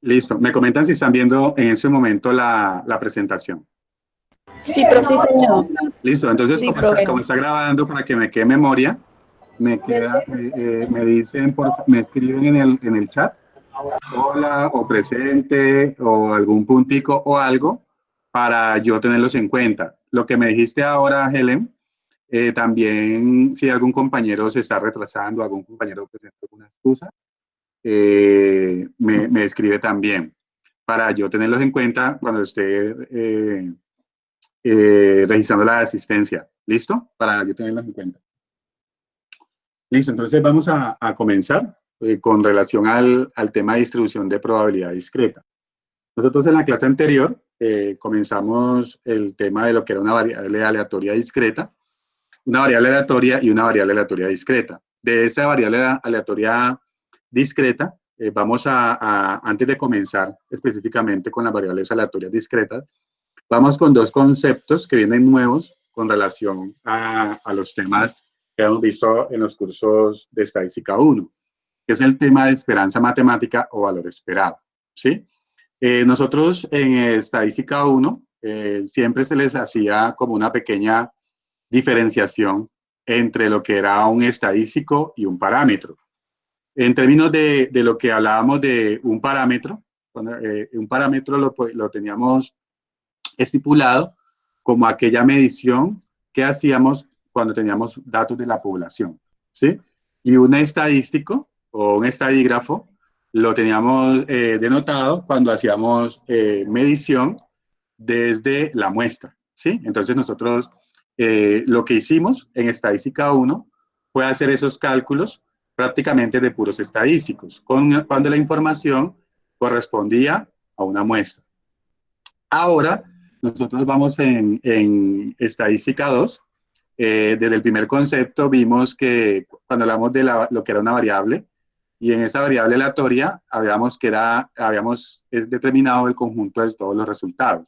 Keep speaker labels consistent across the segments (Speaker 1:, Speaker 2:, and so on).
Speaker 1: Listo. Me comentan si están viendo en ese momento la presentación.
Speaker 2: Sí, profe. Sí, señor.
Speaker 1: Listo. Entonces,
Speaker 2: Sí,
Speaker 1: como
Speaker 2: profe.
Speaker 1: está grabando para que me quede memoria, me dicen, me escriben en el chat, hola o presente o algún puntico o algo para yo tenerlos en cuenta. Lo que me dijiste ahora, Helen, también si algún compañero se está retrasando, algún compañero presenta alguna excusa, me escribe también para yo tenerlos en cuenta cuando esté registrando la asistencia. ¿Listo? Para yo tenerlos en cuenta. Listo, entonces vamos a comenzar con relación al tema de distribución de probabilidad discreta. Nosotros en la clase anterior comenzamos el tema de lo que era una variable aleatoria discreta, una variable aleatoria y una variable aleatoria discreta. De esa variable aleatoria discreta, antes de comenzar específicamente con las variables aleatorias discretas, vamos con dos conceptos que vienen nuevos con relación a los temas que hemos visto en los cursos de estadística 1, que es el tema de esperanza matemática o valor esperado, ¿sí? Nosotros en estadística 1 siempre se les hacía como una pequeña diferenciación entre lo que era un estadístico y un parámetro. En términos de lo que hablábamos de un parámetro lo teníamos estipulado como aquella medición que hacíamos cuando teníamos datos de la población, ¿sí? Y un estadístico o un estadígrafo lo teníamos denotado cuando hacíamos medición desde la muestra, ¿sí? Entonces nosotros lo que hicimos en estadística 1 fue hacer esos cálculos prácticamente de puros estadísticos, cuando la información correspondía a una muestra. Ahora, nosotros vamos en estadística 2. Desde el primer concepto vimos que cuando hablamos de lo que era una variable, y en esa variable aleatoria habíamos determinado el conjunto de todos los resultados.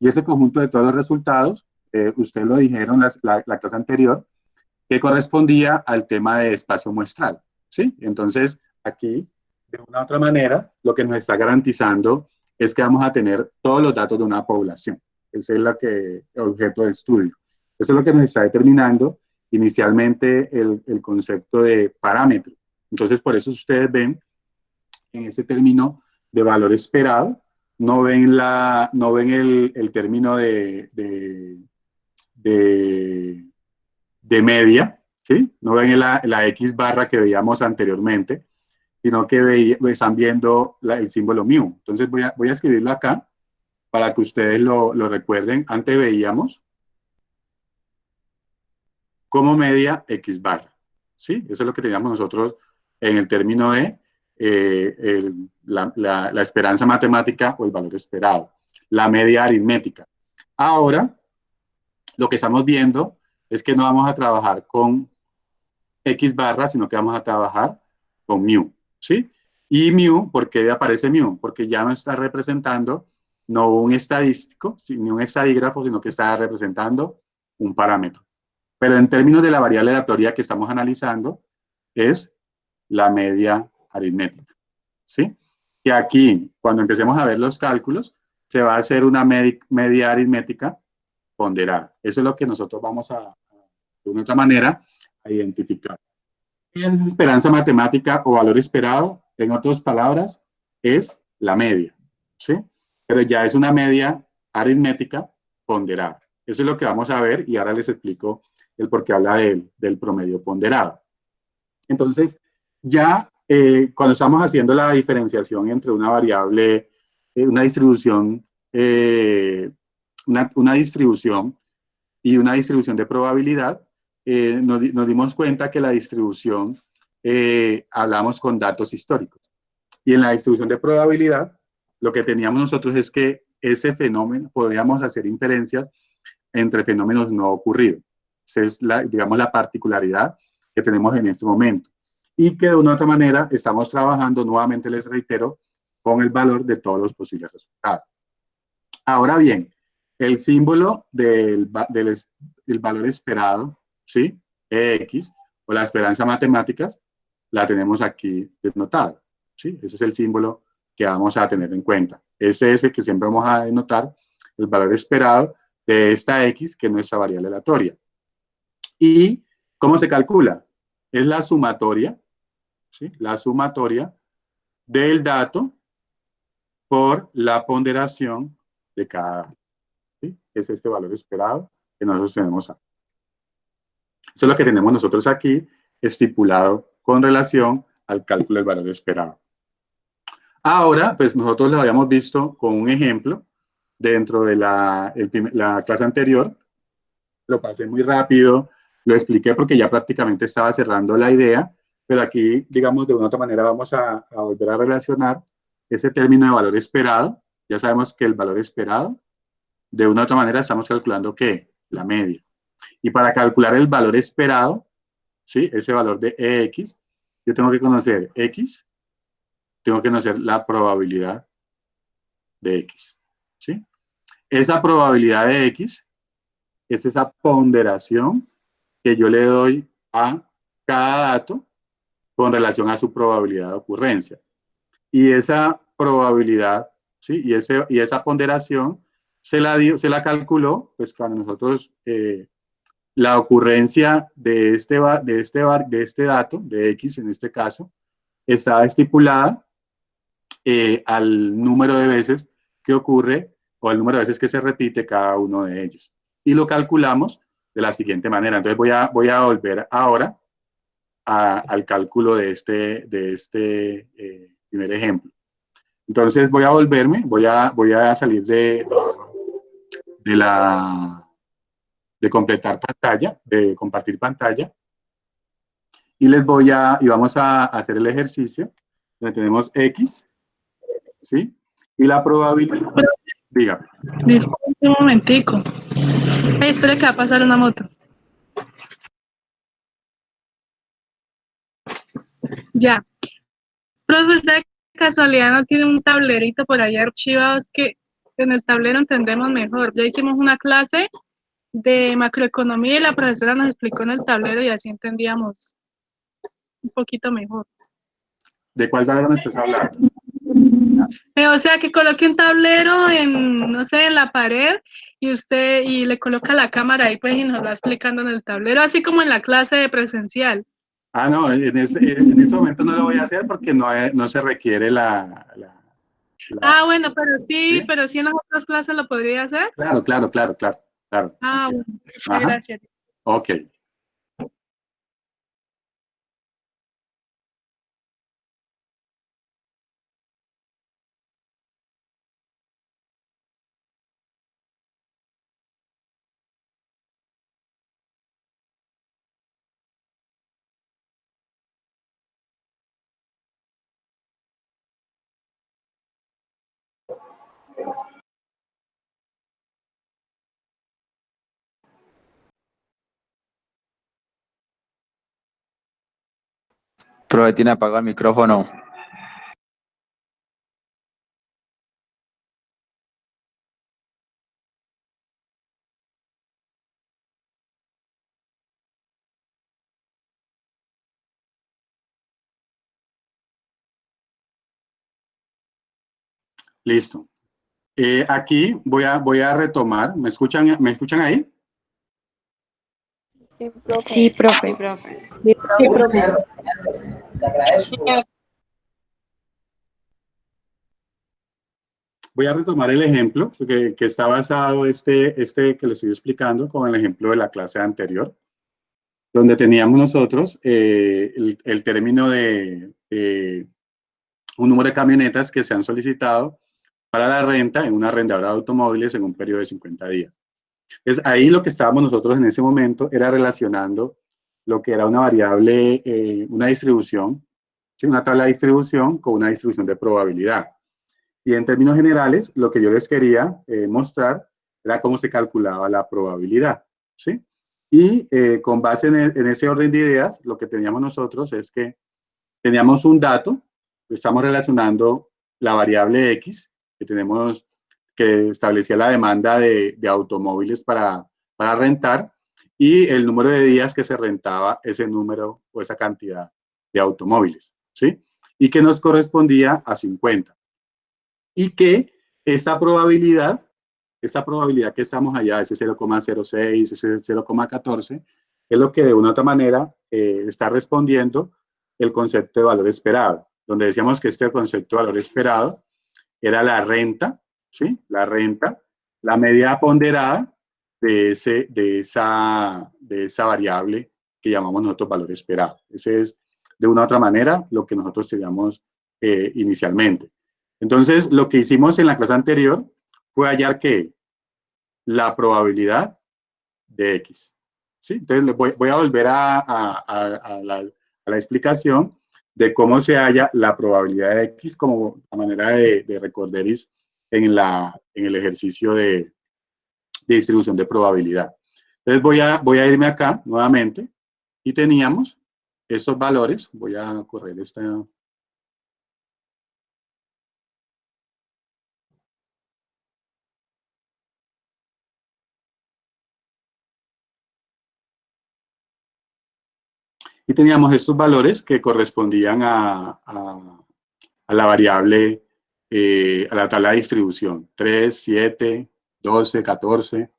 Speaker 1: Y ese conjunto de todos los resultados, ustedes lo dijeron la clase anterior, que correspondía al tema de espacio muestral, ¿sí? Entonces, aquí, de una u otra manera, lo que nos está garantizando es que vamos a tener todos los datos de una población. Ese es el objeto de estudio. Eso es lo que nos está determinando inicialmente el concepto de parámetro. Entonces, por eso ustedes ven en ese término de valor esperado, no ven el término de media, ¿sí? No ven la X barra que veíamos anteriormente, sino que están viendo el símbolo mu. Entonces voy a escribirlo acá para que ustedes lo recuerden. Antes veíamos como media X barra, ¿sí? Eso es lo que teníamos nosotros en el término de la esperanza matemática o el valor esperado, la media aritmética. Ahora, lo que estamos viendo es que no vamos a trabajar con X barra, sino que vamos a trabajar con mu, ¿sí? Y mu, ¿por qué aparece mu? Porque ya no está representando no un estadístico, ni un estadígrafo, sino que está representando un parámetro. Pero en términos de la variable aleatoria que estamos analizando, es la media aritmética, ¿sí? Y aquí, cuando empecemos a ver los cálculos, se va a hacer una media aritmética ponderada. Eso es lo que nosotros vamos de una otra manera, a identificar. ¿Qué es esperanza matemática o valor esperado? En otras palabras, es la media, ¿sí? Pero ya es una media aritmética ponderada. Eso es lo que vamos a ver y ahora les explico el por qué habla del promedio ponderado. Entonces, ya cuando estamos haciendo la diferenciación entre una variable, una distribución, una distribución y una distribución de probabilidad, nos dimos cuenta que la distribución hablamos con datos históricos. Y en la distribución de probabilidad, lo que teníamos nosotros es que ese fenómeno, podríamos hacer inferencias entre fenómenos no ocurridos. Esa es, digamos, la particularidad que tenemos en este momento. Y que de una u otra manera estamos trabajando, nuevamente les reitero, con el valor de todos los posibles resultados. Ahora bien, el símbolo del valor esperado, ¿sí? X, o la esperanza matemática, la tenemos aquí denotada, ¿sí? Ese es el símbolo que vamos a tener en cuenta. Ese es el que siempre vamos a denotar el valor esperado de esta X, que es nuestra variable aleatoria. ¿Y cómo se calcula? Es la sumatoria, ¿sí? La sumatoria del dato por la ponderación de cada dato, ¿sí? Es este valor esperado que nosotros tenemos aquí. Eso es lo que tenemos nosotros aquí estipulado con relación al cálculo del valor esperado. Ahora, pues nosotros lo habíamos visto con un ejemplo dentro de la clase anterior. Lo pasé muy rápido, lo expliqué porque ya prácticamente estaba cerrando la idea, pero aquí, digamos, de una u otra manera vamos a volver a relacionar ese término de valor esperado. Ya sabemos que el valor esperado, de una u otra manera estamos calculando ¿qué? La media. Y para calcular el valor esperado, ¿sí? Ese valor de EX, yo tengo que conocer X, tengo que conocer la probabilidad de X, ¿sí? Esa probabilidad de X es esa ponderación que yo le doy a cada dato con relación a su probabilidad de ocurrencia. Y esa probabilidad, ¿sí? Y esa ponderación se la calculó, pues cuando nosotros, la ocurrencia de este dato, de X en este caso, estaba estipulada al número de veces que ocurre o al número de veces que se repite cada uno de ellos. Y lo calculamos de la siguiente manera. Entonces voy a volver ahora al cálculo de este primer ejemplo. Entonces voy a volverme, voy a salir de completar pantalla, de compartir pantalla, y y vamos a hacer el ejercicio donde tenemos X, ¿sí? Y la probabilidad, dígame.
Speaker 2: Disculpe un momentico. Espera que va a pasar una moto. Ya. Profe, ¿usted de casualidad no tiene un tablerito por ahí archivado? Es que en el tablero entendemos mejor. Ya hicimos una clase de macroeconomía y la profesora nos explicó en el tablero y así entendíamos un poquito mejor.
Speaker 1: ¿De cuál tablero me estás hablando?
Speaker 2: O sea, que coloque un tablero en, no sé, en la pared y le coloca la cámara ahí pues y nos va explicando en el tablero, así como en la clase de presencial.
Speaker 1: Ah, no, en ese momento no lo voy a hacer porque no se requiere
Speaker 2: Bueno,
Speaker 1: ¿sí?
Speaker 2: pero sí en las otras clases lo podría hacer.
Speaker 1: Claro, claro, claro, claro, claro.
Speaker 2: Bueno,
Speaker 1: Ajá,
Speaker 2: gracias.
Speaker 1: ok.
Speaker 3: Profe, tiene apagado el micrófono.
Speaker 1: Listo. Aquí voy a retomar. ¿Me escuchan ahí?
Speaker 4: Sí, profe.
Speaker 2: Sí, profe.
Speaker 1: Voy a retomar el ejemplo que está basado que le estoy explicando con el ejemplo de la clase anterior, donde teníamos nosotros el término de un número de camionetas que se han solicitado para la renta en una arrendadora de automóviles en un periodo de 50 días. Es ahí lo que estábamos nosotros en ese momento era relacionando lo que era una variable, una distribución, ¿sí? Una tabla de distribución con una distribución de probabilidad. Y en términos generales, lo que yo les quería mostrar era cómo se calculaba la probabilidad, ¿sí? Y con base en ese orden de ideas, lo que teníamos nosotros es que teníamos un dato, estamos relacionando la variable X, que establecía la demanda de automóviles para rentar, y el número de días que se rentaba ese número o esa cantidad de automóviles, ¿sí? Y que nos correspondía a 50. y que esa probabilidad que estamos allá, ese 0,06, ese 0,14, es lo que de una u otra manera está respondiendo el concepto de valor esperado, donde decíamos que este concepto de valor esperado era la renta, ¿sí? La renta, la medida ponderada de esa variable que llamamos nosotros valor esperado. Ese es, de una u otra manera, lo que nosotros teníamos inicialmente. Entonces, lo que hicimos en la clase anterior fue hallar que la probabilidad de X. ¿Sí? Entonces, voy a volver a la explicación de cómo se halla la probabilidad de X como la manera de recorderis en el ejercicio de distribución de probabilidad. Entonces, voy a irme acá nuevamente y teníamos estos valores. Voy a correr esta. Y teníamos estos valores que correspondían a la variable, a la tabla de distribución. 3, 7, 12, 14.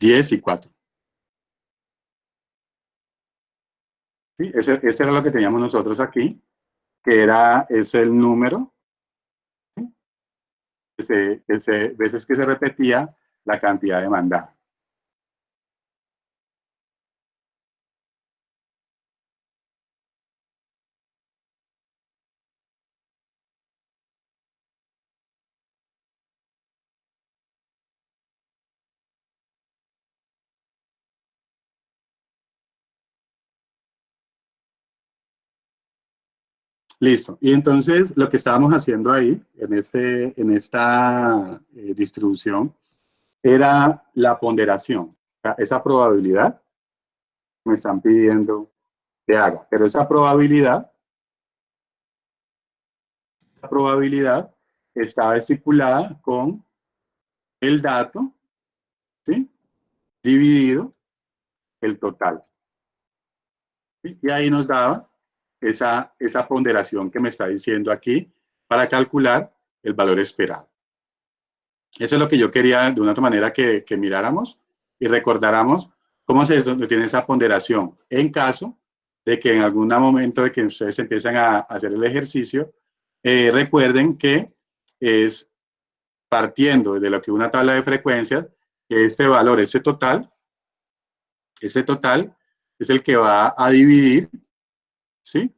Speaker 1: $10 y 4. ¿Sí? Ese era lo que teníamos nosotros aquí, que es el número, ¿sí? Veces que se repetía la cantidad demandada. Listo. Y entonces lo que estábamos haciendo ahí, en esta distribución, era la ponderación. O sea, esa probabilidad me están pidiendo que haga. Pero esa probabilidad está estipulada con el dato, ¿sí? Dividido el total. ¿Sí? Y ahí nos daba esa ponderación que me está diciendo aquí para calcular el valor esperado. Eso es lo que yo quería de una otra manera que miráramos y recordáramos cómo se tiene esa ponderación en caso de que en algún momento de que ustedes empiezan a hacer el ejercicio, recuerden que es partiendo de lo que una tabla de frecuencias, que este valor, ese total es el que va a dividir, ¿sí?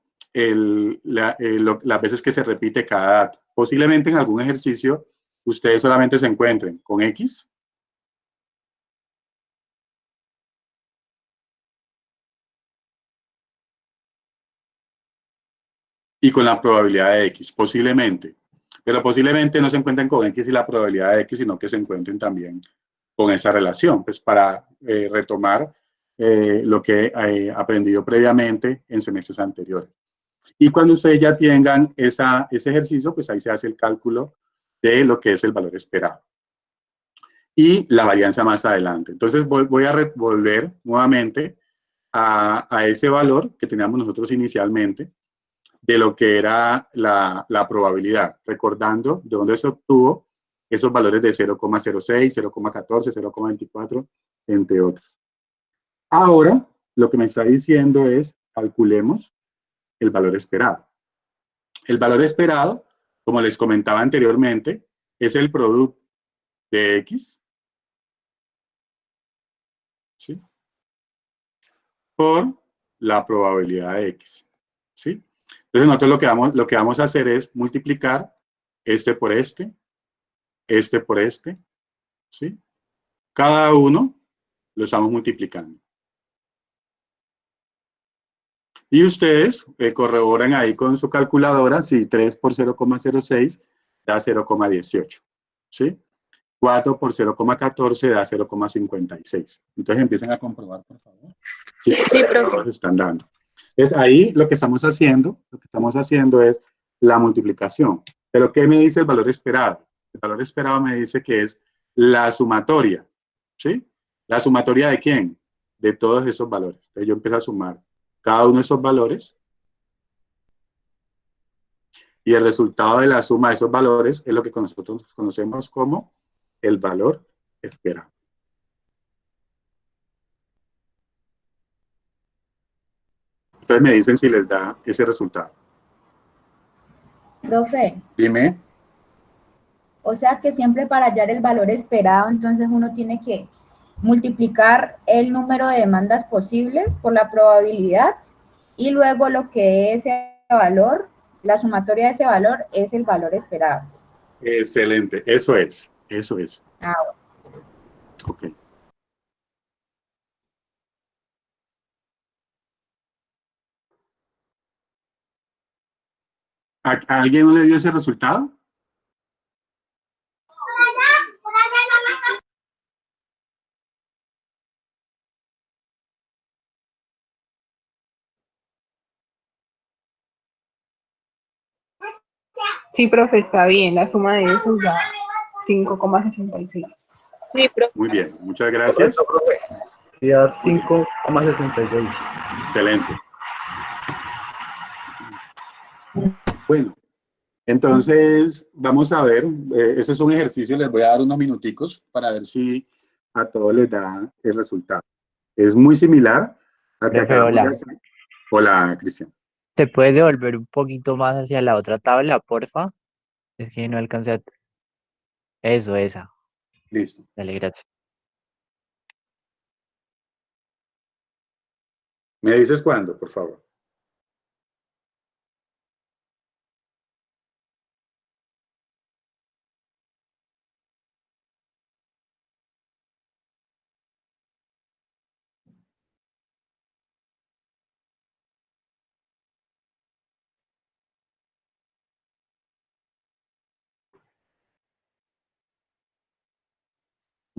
Speaker 1: Las veces que se repite cada dato. Posiblemente en algún ejercicio ustedes solamente se encuentren con X y con la probabilidad de X, posiblemente. Pero posiblemente no se encuentren con X y la probabilidad de X, sino que se encuentren también con esa relación, pues para retomar lo que he aprendido previamente en semestres anteriores. Y cuando ustedes ya tengan ese ejercicio, pues ahí se hace el cálculo de lo que es el valor esperado. Y la varianza más adelante. Entonces voy a volver nuevamente a ese valor que teníamos nosotros inicialmente de lo que era la probabilidad, recordando de dónde se obtuvo esos valores de 0,06, 0,14, 0,24, entre otros. Ahora, lo que me está diciendo es, calculemos el valor esperado. El valor esperado, como les comentaba anteriormente, es el producto de X, ¿sí? Por la probabilidad de X, ¿sí? Entonces nosotros lo que vamos a hacer es multiplicar este por este por este, ¿sí? Cada uno lo estamos multiplicando. Y ustedes corroboran ahí con su calculadora si 3 por 0,06 da 0,18, ¿sí? 4 por 0,14 da 0,56. Entonces empiecen a comprobar, por favor.
Speaker 2: Sí, profe.
Speaker 1: Están dando. Entonces ahí lo que estamos haciendo es la multiplicación. Pero ¿qué me dice el valor esperado? El valor esperado me dice que es la sumatoria, ¿sí? ¿La sumatoria de quién? De todos esos valores. Entonces yo empiezo a sumar cada uno de esos valores y el resultado de la suma de esos valores es lo que nosotros conocemos como el valor esperado. Entonces me dicen si les da ese resultado.
Speaker 3: Profe,
Speaker 1: Dime.
Speaker 3: o sea que siempre para hallar el valor esperado, entonces uno tiene que multiplicar el número de demandas posibles por la probabilidad y luego lo que es ese valor, la sumatoria de ese valor es el valor esperado.
Speaker 1: Excelente, eso es, eso es.
Speaker 3: Ah,
Speaker 1: Ok. ¿A alguien no le dio ese resultado?
Speaker 4: Sí, profe, está bien. La suma de esos da 5,66.
Speaker 2: Sí, profe.
Speaker 1: Muy bien, muchas gracias.
Speaker 5: Y da 5,66.
Speaker 1: Excelente. Bueno, entonces vamos a ver, ese es un ejercicio, les voy a dar unos minuticos para ver si a todos les da el resultado. Es muy similar a que
Speaker 6: Profe,
Speaker 1: acabamos de
Speaker 6: hola.
Speaker 1: hacer. Hola, Cristian.
Speaker 6: ¿Te puedes devolver un poquito más hacia la otra tabla, porfa? Es que no alcancé a... Eso, esa.
Speaker 1: Listo.
Speaker 6: Dale, gracias.
Speaker 1: ¿Me dices cuándo, por favor?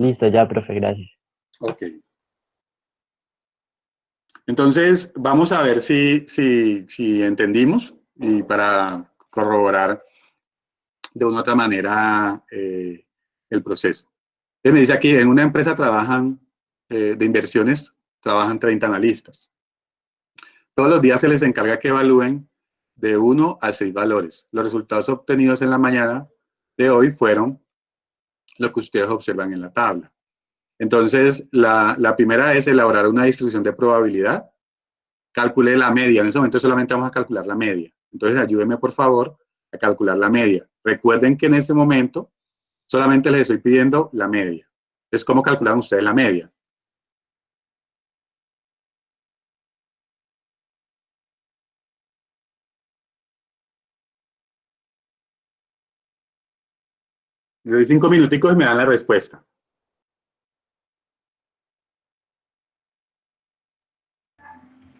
Speaker 6: Listo, ya, profe, gracias.
Speaker 1: Ok. Entonces, vamos a ver si entendimos y para corroborar de una u otra manera el proceso. Entonces me dice aquí, en una empresa trabajan, de inversiones, trabajan 30 analistas. Todos los días se les encarga que evalúen de 1 a 6 valores. Los resultados obtenidos en la mañana de hoy fueron lo que ustedes observan en la tabla. Entonces, la primera es elaborar una distribución de probabilidad. Calcule la media. En ese momento solamente vamos a calcular la media. Entonces, ayúdenme, por favor, a calcular la media. Recuerden que en ese momento solamente les estoy pidiendo la media. Es cómo calculan ustedes la media. Le doy 5 minuticos y me dan la respuesta.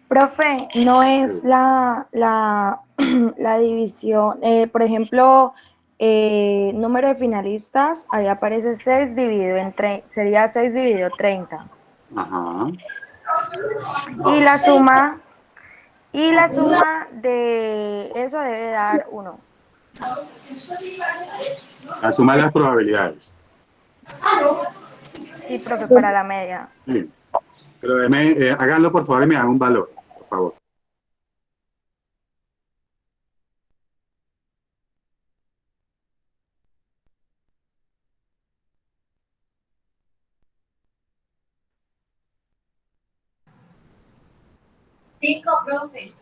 Speaker 7: Profe, no es la división, por ejemplo, número de finalistas, ahí aparece 6 dividido entre, sería 6 dividido 30.
Speaker 1: Ajá.
Speaker 7: Y la suma de eso debe dar 1.
Speaker 1: La suma de las probabilidades.
Speaker 7: Sí, profe, para la media.
Speaker 1: Bien. Pero háganlo, por favor, y me dan un valor, por favor.
Speaker 3: Cinco, profe.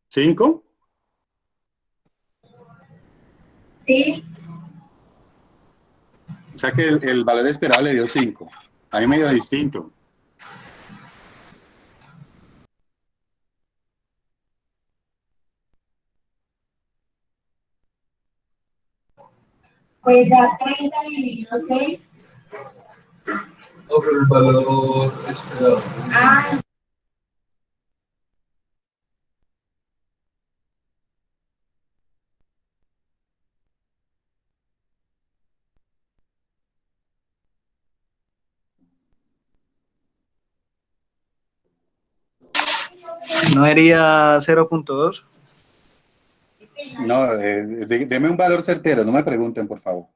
Speaker 1: ¿5?
Speaker 3: Sí.
Speaker 1: O sea que el valor esperado le dio 5. A mí me dio distinto.
Speaker 3: Pues da 30 dividido 6.
Speaker 5: No, pero el valor esperado.
Speaker 3: Ah,
Speaker 5: ¿No sería 0.2?
Speaker 1: No, deme un valor certero, no me pregunten, por favor.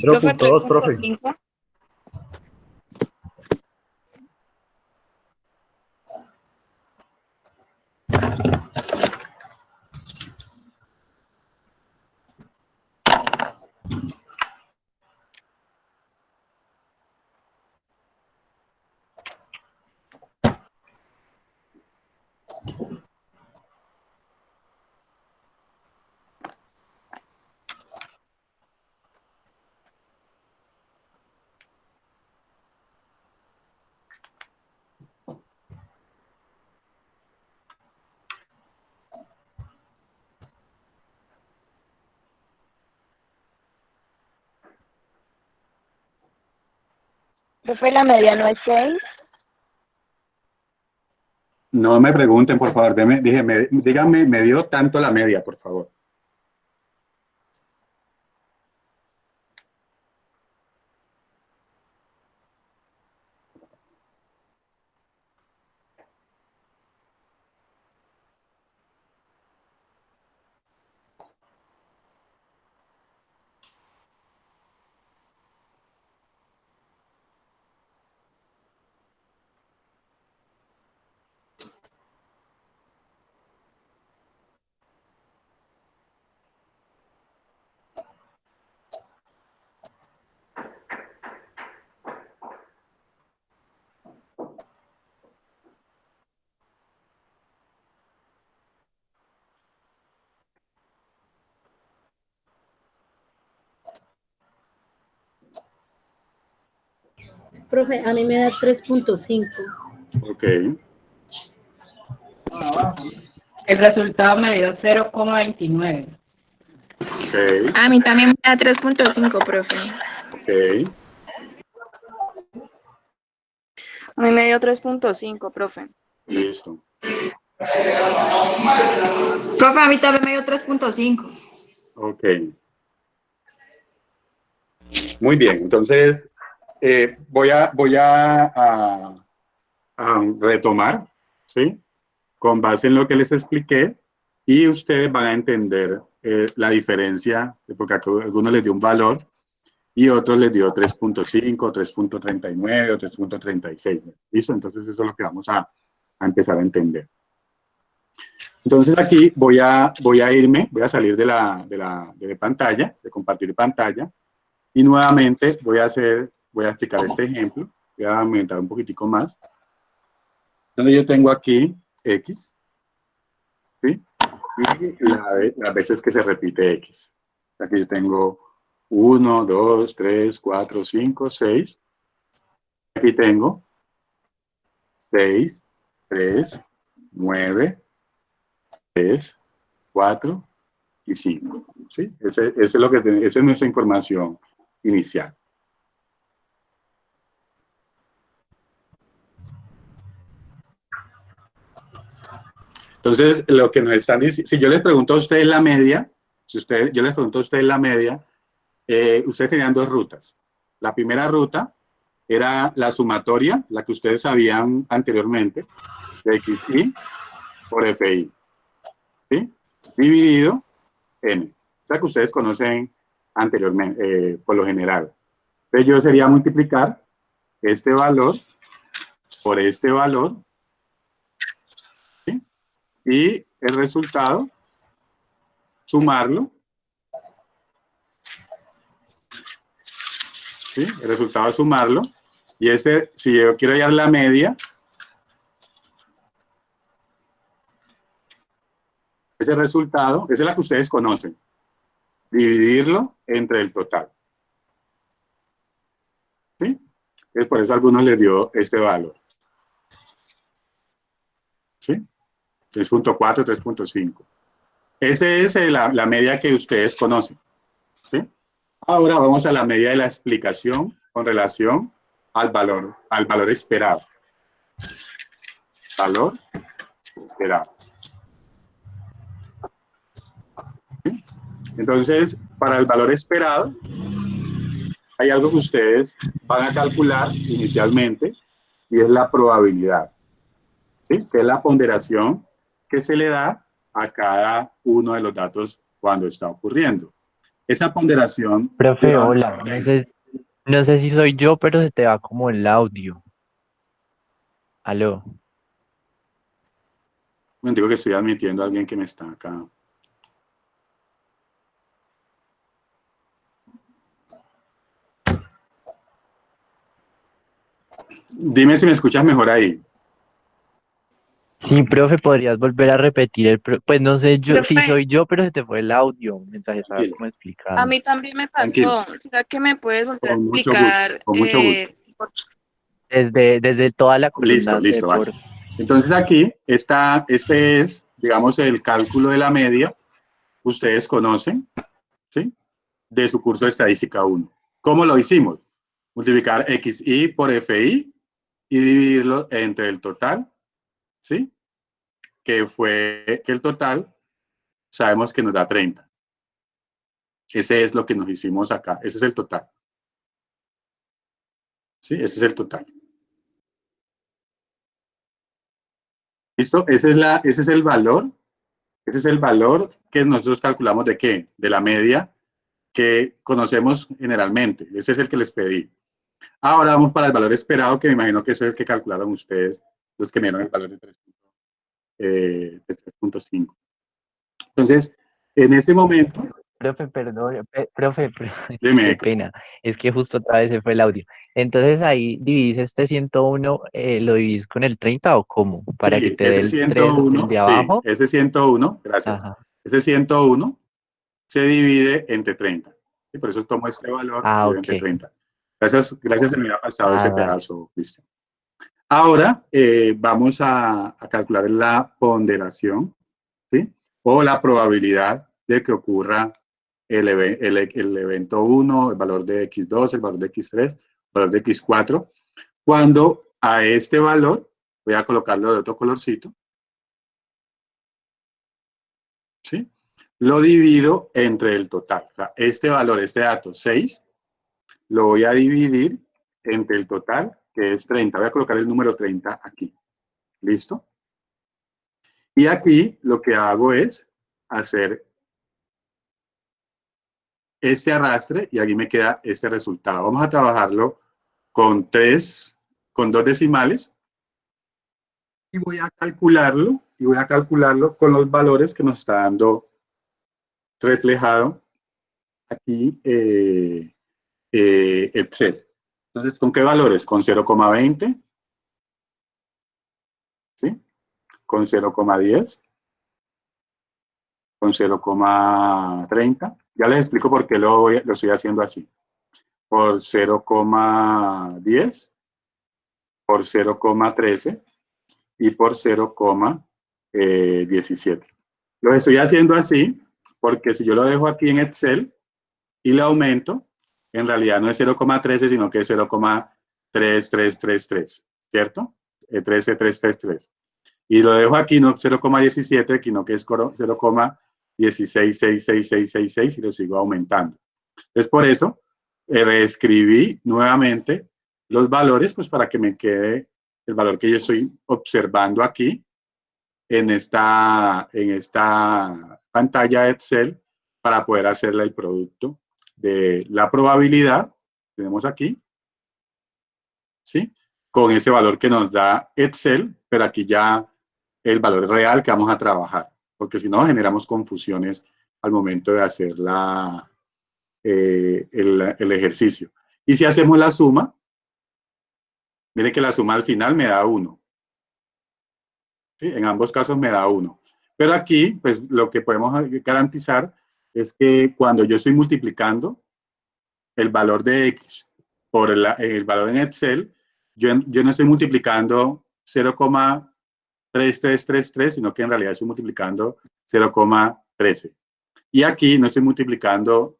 Speaker 7: Profe,
Speaker 5: 0.2, profe.
Speaker 7: 3.5. Profe, la media no es 6.
Speaker 1: No me pregunten, por favor, díganme, me dio tanto la media, por favor.
Speaker 8: Profe, a mí me da 3.5.
Speaker 1: Ok,
Speaker 9: El resultado me dio 0,29.
Speaker 1: ok,
Speaker 4: A mí también me da 3.5, profe.
Speaker 1: ok.
Speaker 7: A mí me dio 3.5, profe.
Speaker 1: Listo.
Speaker 10: Profe, a mí también me dio 3.5.
Speaker 1: Ok. Muy bien, entonces voy a retomar, ¿sí? Con base en lo que les expliqué y ustedes van a entender la diferencia, porque a algunos les dio un valor y otros les dio 3.5, 3.39 o 3.36. ¿Listo? Entonces eso es lo que vamos a empezar a entender. Entonces aquí voy a salir de pantalla, de compartir pantalla, y nuevamente voy a explicar este ejemplo. Voy a aumentar un poquitico más. Donde yo tengo aquí X, ¿sí? Y las veces que se repite X. Aquí yo tengo 1, 2, 3, 4, 5, 6. Aquí tengo 6, 3, 9, 3, 4 y 5. ¿Sí? Esa es nuestra información inicial. Entonces, lo que nos están diciendo, si yo les pregunto a ustedes la media, yo les pregunto a ustedes la media, ustedes tenían dos rutas. La primera ruta era la sumatoria, la que ustedes sabían anteriormente, de XI por FI, ¿sí? Dividido N. Esa que ustedes conocen anteriormente, por lo general. Entonces, yo sería multiplicar este valor por este valor, ¿sí? Y el resultado, sumarlo, ¿sí? El resultado es sumarlo, y si yo quiero hallar la media, ese resultado, esa es la que ustedes conocen, dividirlo entre el total, ¿sí? Entonces, por eso a algunos les dio este valor, ¿sí? 3.4, 3.5. Esa es la media que ustedes conocen, ¿sí? Ahora vamos a la media de la explicación con relación al valor esperado. Valor esperado. ¿Sí? Entonces, para el valor esperado, hay algo que ustedes van a calcular inicialmente y es la probabilidad. ¿sí? Que es la ponderación que se le da a cada uno de los datos cuando está ocurriendo. Esa ponderación...
Speaker 6: Profe, hola, no sé si soy yo, pero se te va como el audio. Aló.
Speaker 1: Bueno, digo que estoy admitiendo a alguien que me está acá. Dime si me escuchas mejor ahí.
Speaker 6: Sí, profe, podrías volver a repetir pues no sé yo si
Speaker 2: Profe,
Speaker 6: soy yo, pero se te fue el audio mientras estaba
Speaker 1: Tranquilo,
Speaker 6: como
Speaker 10: A
Speaker 6: explicando.
Speaker 10: mí también me
Speaker 1: tranquilo.
Speaker 10: pasó. ¿Será que me puedes volver a
Speaker 1: Con mucho gusto,
Speaker 10: explicar?
Speaker 1: con mucho gusto.
Speaker 6: Desde toda la
Speaker 1: Listo,
Speaker 6: columna C
Speaker 1: listo, vale.
Speaker 6: por...
Speaker 1: Entonces aquí este es, digamos, el cálculo de la media. Ustedes conocen, ¿sí? De su curso de estadística 1. ¿Cómo lo hicimos? Multiplicar XI por FI y dividirlo entre el total, ¿sí? Que el total sabemos que nos da 30. Ese es lo que nos hicimos acá. Ese es el total. ¿Sí? Ese es el total. ¿Listo? Ese es el valor. Ese es el valor que nosotros calculamos de qué? De la media que conocemos generalmente. Ese es el que les pedí. Ahora vamos para el valor esperado, que me imagino que eso es el que calcularon ustedes, los que me dieron el valor de 3.5. Entonces, en ese momento...
Speaker 6: Profe, perdón, profe, qué
Speaker 1: Dime,
Speaker 6: pena, es que justo otra vez se fue el audio. Entonces ahí dividís este 101, ¿lo dividís con el 30 o cómo? Para que
Speaker 1: sí,
Speaker 6: te dé
Speaker 1: ese
Speaker 6: el 3, el
Speaker 1: 101,
Speaker 6: de
Speaker 1: sí,
Speaker 6: abajo.
Speaker 1: ese 101, gracias.
Speaker 6: Ajá.
Speaker 1: Ese 101 se divide entre 30. Y por eso tomo este valor y
Speaker 6: Ah,
Speaker 1: divido
Speaker 6: ok.
Speaker 1: entre 30. Gracias, se me ha pasado ese
Speaker 6: Ah, dale.
Speaker 1: pedazo, Cristian. Ahora vamos a calcular la ponderación, ¿sí? O la probabilidad de que ocurra el evento 1, el valor de X2, el valor de X3, el valor de X4. Cuando a este valor, voy a colocarlo de otro colorcito, ¿sí? Lo divido entre el total. O sea, este valor, este dato 6, lo voy a dividir entre el total, que es 30. Voy a colocar el número 30 aquí. ¿Listo? Y aquí lo que hago es hacer este arrastre y aquí me queda este resultado. Vamos a trabajarlo con dos decimales y voy a calcularlo con los valores que nos está dando reflejado aquí Excel. Entonces, ¿con qué valores? Con 0,20, ¿sí? Con 0,10, con 0,30. Ya les explico por qué lo estoy haciendo así. Por 0,10, por 0,13 y por 0,17. Lo estoy haciendo así porque si yo lo dejo aquí en Excel y le aumento, en realidad no es 0,13, sino que es 0,3333, ¿cierto? 13333. Y lo dejo aquí, no 0,17, sino que es 0,16666666 y lo sigo aumentando. Es por eso reescribí nuevamente los valores, pues para que me quede el valor que yo estoy observando aquí en esta pantalla de Excel para poder hacerle el producto de la probabilidad, tenemos aquí, ¿sí? Con ese valor que nos da Excel, pero aquí ya el valor real que vamos a trabajar, porque si no generamos confusiones al momento de hacer el ejercicio. Y si hacemos la suma, mire que la suma al final me da 1. ¿Sí? En ambos casos me da 1. Pero aquí, pues lo que podemos garantizar es que cuando yo estoy multiplicando el valor de X por el valor en Excel, yo no estoy multiplicando 0,3333, sino que en realidad estoy multiplicando 0,13. Y aquí no estoy multiplicando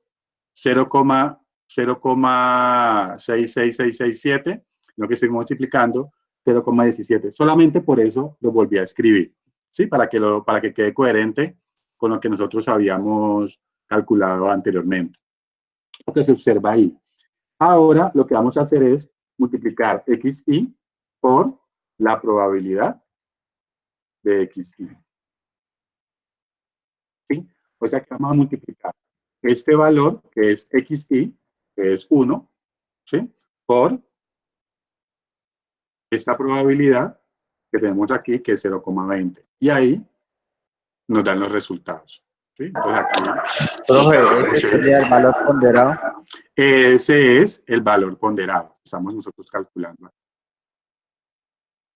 Speaker 1: 0,66667, sino que estoy multiplicando 0,17. Solamente por eso lo volví a escribir, ¿sí? Para que quede coherente con lo que nosotros habíamos calculado anteriormente. Esto se observa ahí. Ahora lo que vamos a hacer es multiplicar XI por la probabilidad de XY. ¿Sí? O sea que vamos a multiplicar este valor, que es XY, que es 1, ¿sí? Por esta probabilidad que tenemos aquí, que es 0,20. Y ahí nos dan los resultados. ¿Sí? Entonces aquí
Speaker 6: Profe, ¿ese sería el valor ponderado?
Speaker 1: ese es el valor ponderado que estamos nosotros calculando.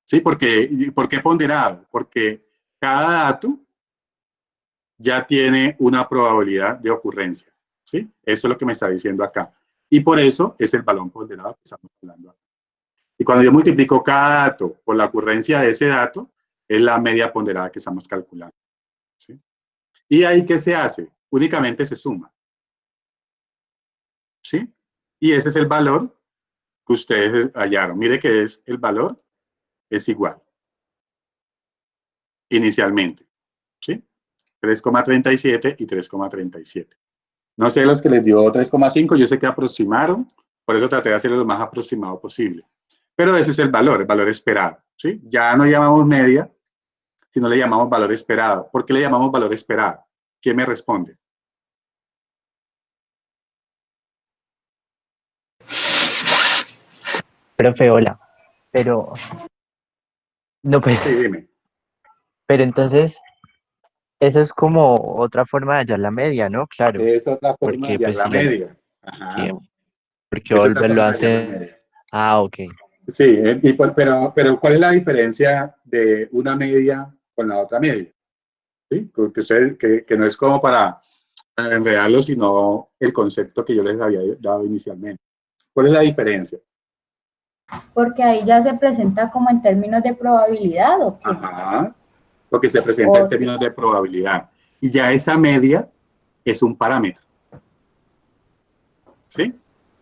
Speaker 1: ¿Sí? ¿Por qué ponderado? Porque cada dato ya tiene una probabilidad de ocurrencia. ¿Sí? Eso es lo que me está diciendo acá. Y por eso es el valor ponderado que estamos hablando acá. Y cuando yo multiplico cada dato por la ocurrencia de ese dato, es la media ponderada que estamos calculando. ¿Sí? ¿Y ahí qué se hace? Únicamente se suma. ¿Sí? Y ese es el valor que ustedes hallaron. Mire que es el valor, es igual. Inicialmente. ¿Sí? 3,37 y 3,37. No sé los que les dio 3,5, yo sé que aproximaron, por eso traté de hacerlo lo más aproximado posible. Pero ese es el valor esperado. ¿Sí? Ya no llamamos media, sino le llamamos valor esperado. ¿Por qué le llamamos valor esperado? ¿Quién me responde?
Speaker 6: Profe, hola. Pero, no, pues,
Speaker 1: Sí, dime.
Speaker 6: pero entonces, esa es como otra forma de hallar la media, ¿no? Claro,
Speaker 1: Es otra forma de
Speaker 6: porque
Speaker 1: hallar
Speaker 6: pues
Speaker 1: la
Speaker 6: si ya,
Speaker 1: media. Ajá.
Speaker 6: porque
Speaker 1: Es otra
Speaker 6: volverlo
Speaker 1: forma
Speaker 6: a
Speaker 1: de hallar la
Speaker 6: hacer.
Speaker 1: media.
Speaker 6: Ah, ok.
Speaker 1: Sí, pero ¿cuál es la diferencia de una media con la otra media? ¿Sí? Porque ustedes, que no es como para enredarlo, sino el concepto que yo les había dado inicialmente. ¿Cuál es la diferencia?
Speaker 3: Porque ahí ya se presenta como en términos de probabilidad, ¿o qué?
Speaker 1: Ajá. Lo que se presenta en términos de probabilidad. Y ya esa media es un parámetro. ¿Sí?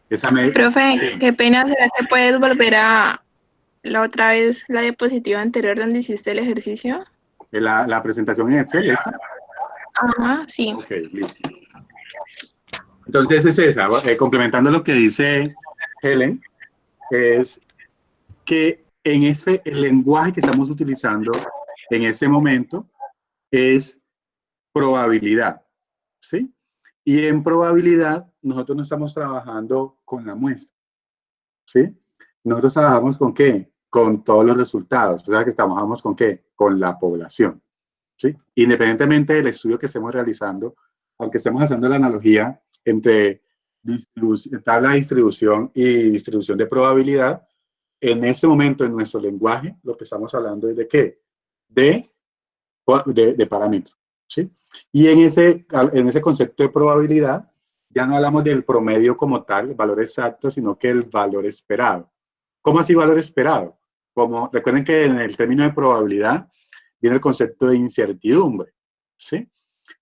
Speaker 1: Esa media.
Speaker 4: Profe,
Speaker 1: Sí.
Speaker 4: qué pena, ¿será que puedes volver a la otra vez la diapositiva anterior donde hiciste el ejercicio?
Speaker 1: La presentación en Excel, ¿esta?
Speaker 4: Ajá, sí.
Speaker 1: Ok, listo. Entonces es esa, complementando lo que dice Helen, es que en el lenguaje que estamos utilizando en ese momento es probabilidad, ¿sí? Y en probabilidad nosotros no estamos trabajando con la muestra, ¿sí? Nosotros trabajamos con ¿qué? Con todos los resultados. O sea, que trabajamos con ¿qué? Con la población, ¿sí? Independientemente del estudio que estemos realizando, aunque estemos haciendo la analogía entre tabla de distribución y distribución de probabilidad, en este momento en nuestro lenguaje lo que estamos hablando es de ¿qué? De parámetros, ¿sí? Y en ese concepto de probabilidad ya no hablamos del promedio como tal, el valor exacto, sino que el valor esperado. ¿Cómo así valor esperado? Como, recuerden que en el término de probabilidad viene el concepto de incertidumbre, ¿sí?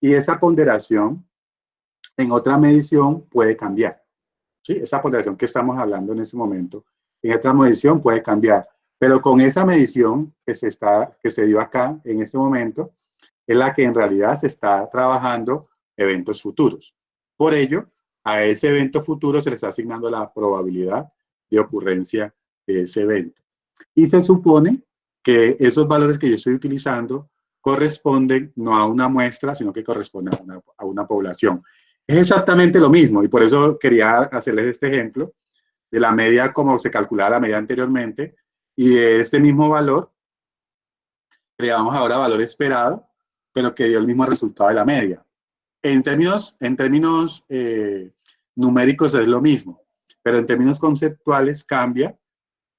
Speaker 1: Y esa ponderación en otra medición puede cambiar, ¿sí? Esa ponderación que estamos hablando en este momento, en otra medición puede cambiar, pero con esa medición que se dio acá en este momento, es la que en realidad se está trabajando eventos futuros. Por ello, a ese evento futuro se le está asignando la probabilidad de ocurrencia de ese evento. Y se supone que esos valores que yo estoy utilizando corresponden no a una muestra, sino que corresponden a una población. Es exactamente lo mismo y por eso quería hacerles este ejemplo de la media como se calculaba la media anteriormente y de este mismo valor le llamamos ahora valor esperado, pero que dio el mismo resultado de la media. En términos numéricos es lo mismo, pero en términos conceptuales cambia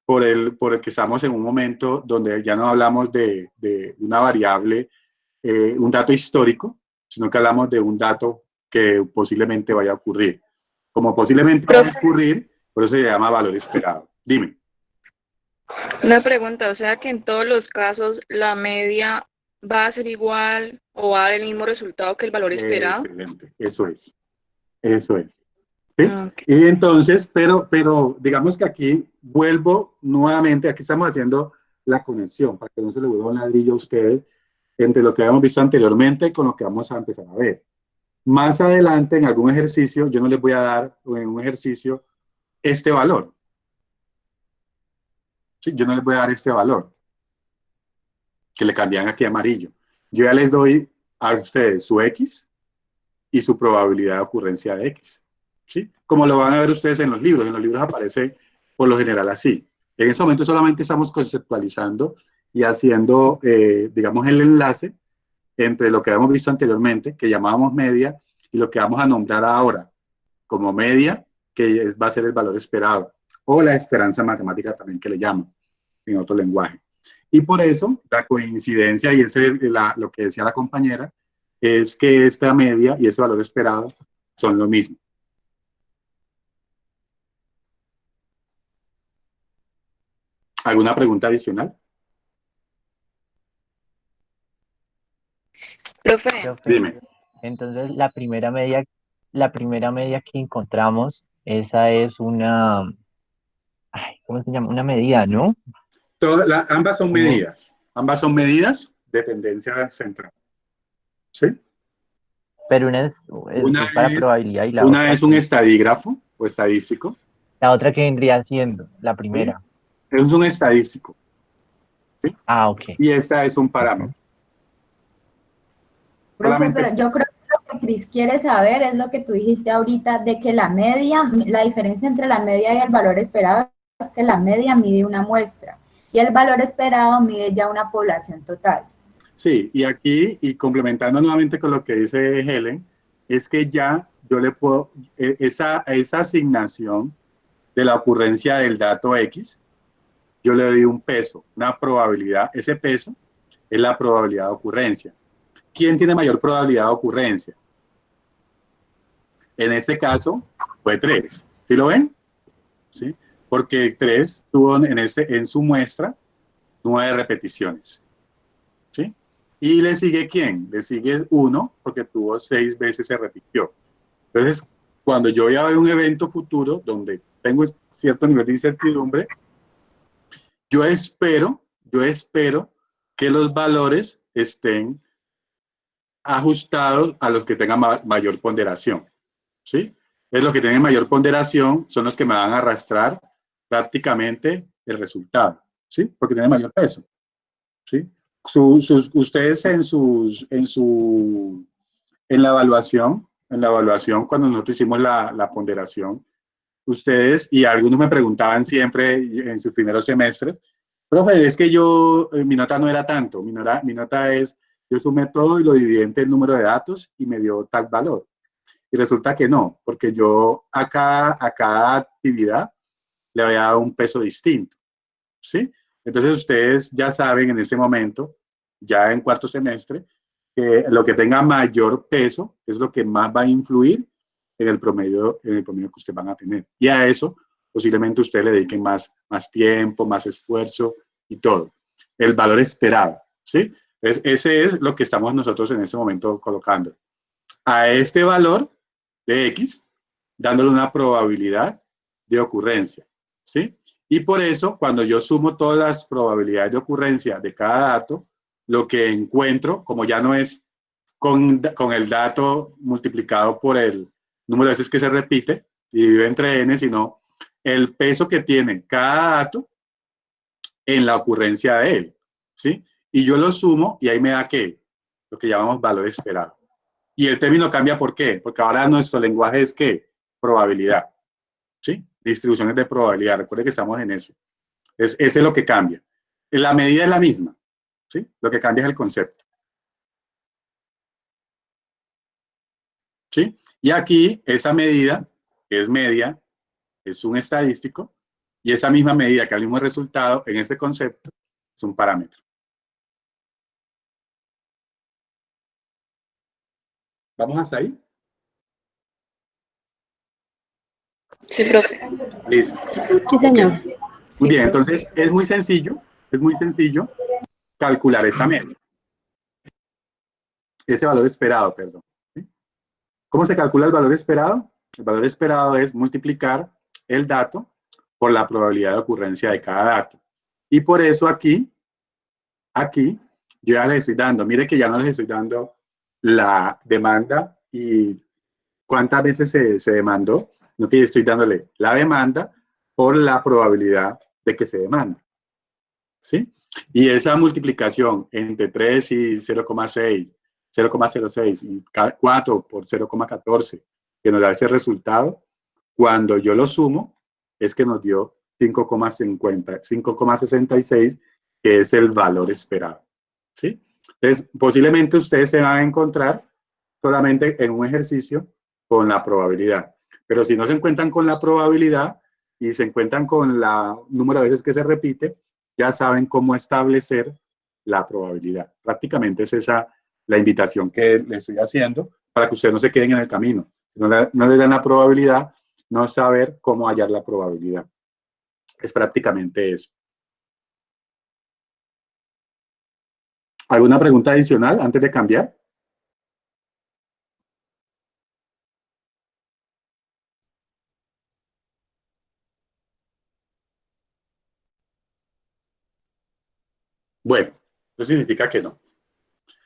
Speaker 1: por el que estamos en un momento donde ya no hablamos de una variable, un dato histórico, sino que hablamos de un dato que posiblemente vaya a ocurrir. Como posiblemente vaya a ocurrir, por eso se llama valor esperado. Dime.
Speaker 10: Una pregunta, o sea que en todos los casos la media va a ser igual o va a dar el mismo resultado que el valor esperado.
Speaker 1: Excelente, eso es. Eso es. ¿Sí?
Speaker 10: Okay.
Speaker 1: Y entonces, pero digamos que aquí vuelvo nuevamente, aquí estamos haciendo la conexión para que no se le vuelva un ladrillo a ustedes entre lo que habíamos visto anteriormente con lo que vamos a empezar a ver. Más adelante, en algún ejercicio, yo no les voy a dar en un ejercicio este valor. ¿Sí? Yo no les voy a dar este valor. que le cambian aquí a amarillo. Yo ya les doy a ustedes su X y su probabilidad de ocurrencia de X, ¿sí? Como lo van a ver ustedes en los libros aparece por lo general así. En ese momento solamente estamos conceptualizando y haciendo, digamos, el enlace entre lo que hemos visto anteriormente, que llamábamos media, y lo que vamos a nombrar ahora como media, que va a ser el valor esperado, o la esperanza matemática también que le llaman en otro lenguaje. Y por eso, la coincidencia, y ese es lo que decía la compañera, es que esta media y ese valor esperado son lo mismo. ¿Alguna pregunta adicional?
Speaker 10: Profe,
Speaker 6: Profe,
Speaker 1: Dime.
Speaker 6: entonces la primera media que encontramos, esa es una, ay, ¿cómo se llama? Una medida, ¿no?
Speaker 1: Ambas son
Speaker 6: ¿Cómo?
Speaker 1: medidas. Ambas son medidas de tendencia central. ¿Sí?
Speaker 6: Pero una
Speaker 1: Una
Speaker 6: es para
Speaker 1: es,
Speaker 6: probabilidad y la
Speaker 1: una
Speaker 6: otra
Speaker 1: es un
Speaker 6: que,
Speaker 1: estadígrafo o estadístico.
Speaker 6: la otra que vendría siendo la
Speaker 1: ¿Sí?
Speaker 6: primera.
Speaker 1: Es un estadístico. ¿Sí?
Speaker 6: Ah, ok.
Speaker 1: Y esta es un
Speaker 6: Ujú.
Speaker 1: parámetro.
Speaker 3: Profe,
Speaker 1: Solamente
Speaker 3: pero yo creo que lo que Cris quiere saber es lo que tú dijiste ahorita, de que la media, la diferencia entre la media y el valor esperado es que la media mide una muestra y el valor esperado mide ya una población total.
Speaker 1: sí, y aquí, y complementando nuevamente con lo que dice Helen, es que ya yo le puedo, esa asignación de la ocurrencia del dato X, yo le doy un peso, una probabilidad. Ese peso es la probabilidad de ocurrencia. ¿Quién tiene mayor probabilidad de ocurrencia? En este caso, fue 3. ¿Sí lo ven? ¿Sí? Porque 3 tuvo en su muestra 9 repeticiones. ¿Sí? ¿Y le sigue quién? Le sigue 1 porque tuvo 6 veces se repitió. Entonces, cuando yo ya veo un evento futuro donde tengo cierto nivel de incertidumbre, yo espero que los valores estén ajustados a los que tengan mayor ponderación, ¿sí? Es los que tienen mayor ponderación son los que me van a arrastrar prácticamente el resultado, ¿sí? Porque tienen mayor peso, ¿sí? Ustedes en la evaluación, cuando nosotros hicimos la ponderación, ustedes, y algunos me preguntaban siempre en sus primeros semestres, profe, es que mi nota no era tanto, mi nota es, yo sumé todo y lo dividí entre el número de datos y me dio tal valor. Y resulta que no, porque yo a cada actividad le había dado un peso distinto, ¿sí? Entonces ustedes ya saben en ese momento, ya en cuarto semestre, que lo que tenga mayor peso es lo que más va a influir en el promedio que ustedes van a tener. Y a eso posiblemente ustedes le dediquen más tiempo, más esfuerzo y todo. El valor esperado, ¿sí? Ese es lo que estamos nosotros en este momento colocando. A este valor de X, dándole una probabilidad de ocurrencia, ¿sí? Y por eso, cuando yo sumo todas las probabilidades de ocurrencia de cada dato, lo que encuentro, como ya no es con el dato multiplicado por el número de veces que se repite, y dividido entre n, sino el peso que tiene cada dato en la ocurrencia de él, ¿sí? Y yo lo sumo y ahí me da ¿qué? Lo que llamamos valor esperado. Y el término cambia, ¿por qué? Porque ahora nuestro lenguaje es ¿qué? Probabilidad, ¿sí? Distribuciones de probabilidad. Recuerde que estamos en eso. Ese es lo que cambia. La medida es la misma, ¿sí? Lo que cambia es el concepto. ¿Sí? Y aquí, esa medida, que es media, es un estadístico, y esa misma medida que al mismo resultado en ese concepto es un parámetro. ¿Vamos hasta ahí?
Speaker 10: sí, profe.
Speaker 1: Listo.
Speaker 8: Sí, señor.
Speaker 1: Muy bien, entonces es muy sencillo calcular esa media. Ese valor esperado, perdón. ¿Sí? ¿Cómo se calcula el valor esperado? El valor esperado es multiplicar el dato por la probabilidad de ocurrencia de cada dato. Y por eso aquí, yo ya les estoy dando, mire que ya no les estoy dando la demanda y cuántas veces se demandó, no que estoy dándole la demanda por la probabilidad de que se demanda. ¿sí? Y esa multiplicación entre 3 y 0,6, 0,06 y 4 por 0,14, que nos da ese resultado, cuando yo lo sumo, es que nos dio 5,50, 5,66, que es el valor esperado, ¿sí? Entonces, posiblemente ustedes se van a encontrar solamente en un ejercicio con la probabilidad. Pero si no se encuentran con la probabilidad y se encuentran con la número de veces que se repite, ya saben cómo establecer la probabilidad. Prácticamente es esa la invitación que les estoy haciendo para que ustedes no se queden en el camino. Si no les dan la probabilidad, no saber cómo hallar la probabilidad. Es prácticamente eso. ¿Alguna pregunta adicional antes de cambiar? Bueno, eso significa que no.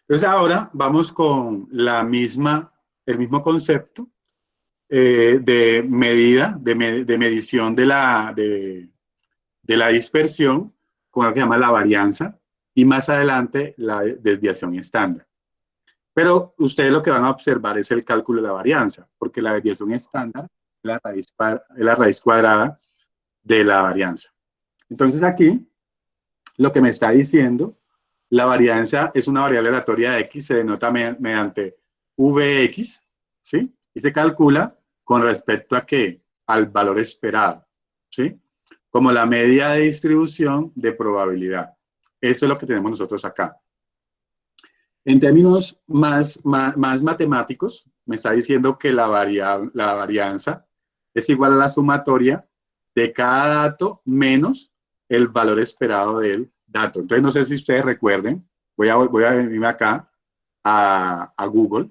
Speaker 1: Entonces ahora vamos con el mismo concepto de medida, de medición de la dispersión, con lo que se llama la varianza, y más adelante la desviación estándar. Pero ustedes lo que van a observar es el cálculo de la varianza, porque la desviación estándar es la raíz cuadrada de la varianza. Entonces aquí, lo que me está diciendo, la varianza es una variable aleatoria de x, se denota mediante Vx, ¿sí? Y se calcula con respecto a ¿qué? Al valor esperado, ¿sí? Como la media de distribución de probabilidad. Eso es lo que tenemos nosotros acá. En términos más matemáticos, me está diciendo que la varianza es igual a la sumatoria de cada dato menos el valor esperado del dato. Entonces, no sé si ustedes recuerden, voy a venirme acá a Google.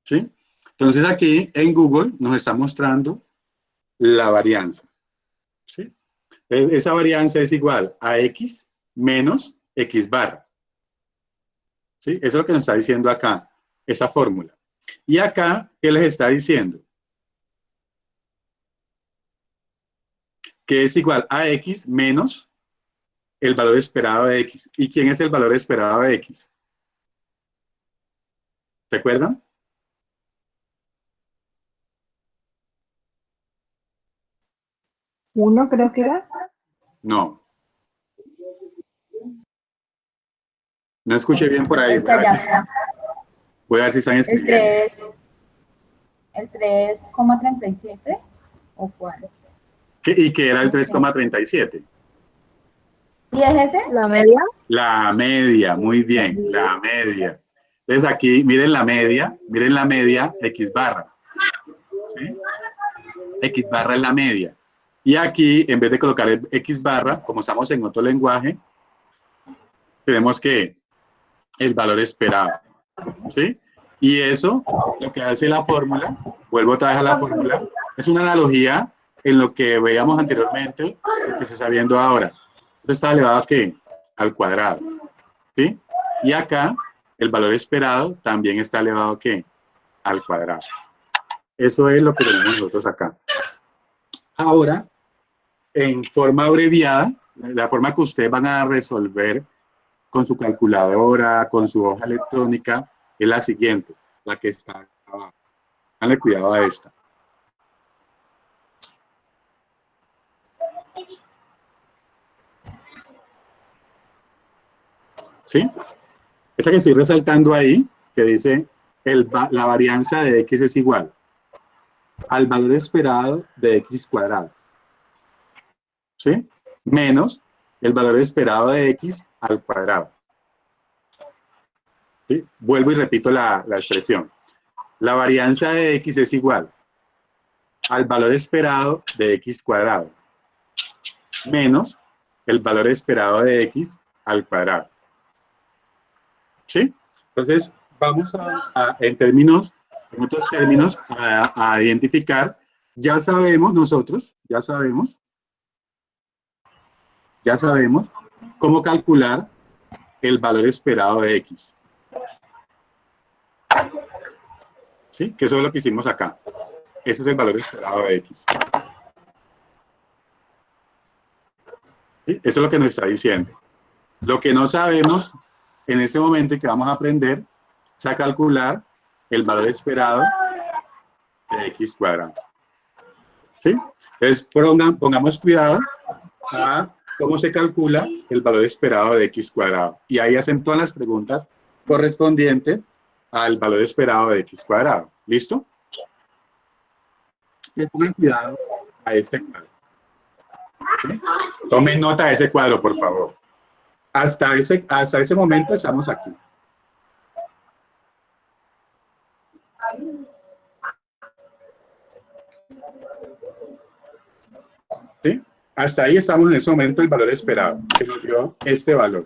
Speaker 1: ¿Sí? Entonces, aquí en Google nos está mostrando la varianza. ¿Sí? Esa varianza es igual a x menos x barra. ¿Sí? Eso es lo que nos está diciendo acá, esa fórmula. Y acá, ¿qué les está diciendo? Que es igual a x menos el valor esperado de x. ¿Y quién es el valor esperado de x? ¿Recuerdan?
Speaker 8: Uno creo que era.
Speaker 1: No. No escuché bien por ahí. Voy a ver si están escribiendo.
Speaker 3: ¿El 3,37 o cuál?
Speaker 1: ¿Y qué era el 3,37?
Speaker 3: ¿Y es ese?
Speaker 8: La media.
Speaker 1: La media, muy bien, la media. Entonces aquí, miren la media x barra. ¿Sí? X barra es la media. Y aquí, en vez de colocar el x barra, como estamos en otro lenguaje, tenemos que el valor esperado. ¿Sí? Y eso, lo que hace la fórmula, vuelvo otra vez a la fórmula, es una analogía en lo que veíamos anteriormente, lo que se está viendo ahora. Esto está elevado a ¿qué? Al cuadrado. ¿Sí? Y acá, el valor esperado también está elevado a ¿qué? Al cuadrado. Eso es lo que tenemos nosotros acá. Ahora, en forma abreviada, la forma que ustedes van a resolver con su calculadora, con su hoja electrónica, es la siguiente, la que está abajo. Dale cuidado a esta. ¿Sí? Esa que estoy resaltando ahí, que dice la varianza de x es igual al valor esperado de x cuadrado. ¿Sí? Menos el valor esperado de x al cuadrado. ¿Sí? Vuelvo y repito la expresión. La varianza de x es igual al valor esperado de x cuadrado menos el valor esperado de x al cuadrado. ¿Sí? Entonces, vamos en otros términos, a identificar. Ya sabemos nosotros, ya ya sabemos cómo calcular el valor esperado de X. ¿Sí? Que eso es lo que hicimos acá. Ese es el valor esperado de X. ¿Sí? Eso es lo que nos está diciendo. Lo que no sabemos en ese momento y que vamos a aprender es a calcular el valor esperado de X cuadrado. ¿Sí? Entonces, pongamos cuidado a cómo se calcula el valor esperado de X cuadrado. Y ahí hacen todas las preguntas correspondientes al valor esperado de X cuadrado. ¿Listo? Y pongan cuidado a este cuadro. ¿Sí? Tomen nota de ese cuadro, por favor. Hasta ese momento estamos aquí. ¿Sí? Hasta ahí estamos en ese momento el valor esperado, que nos dio este valor.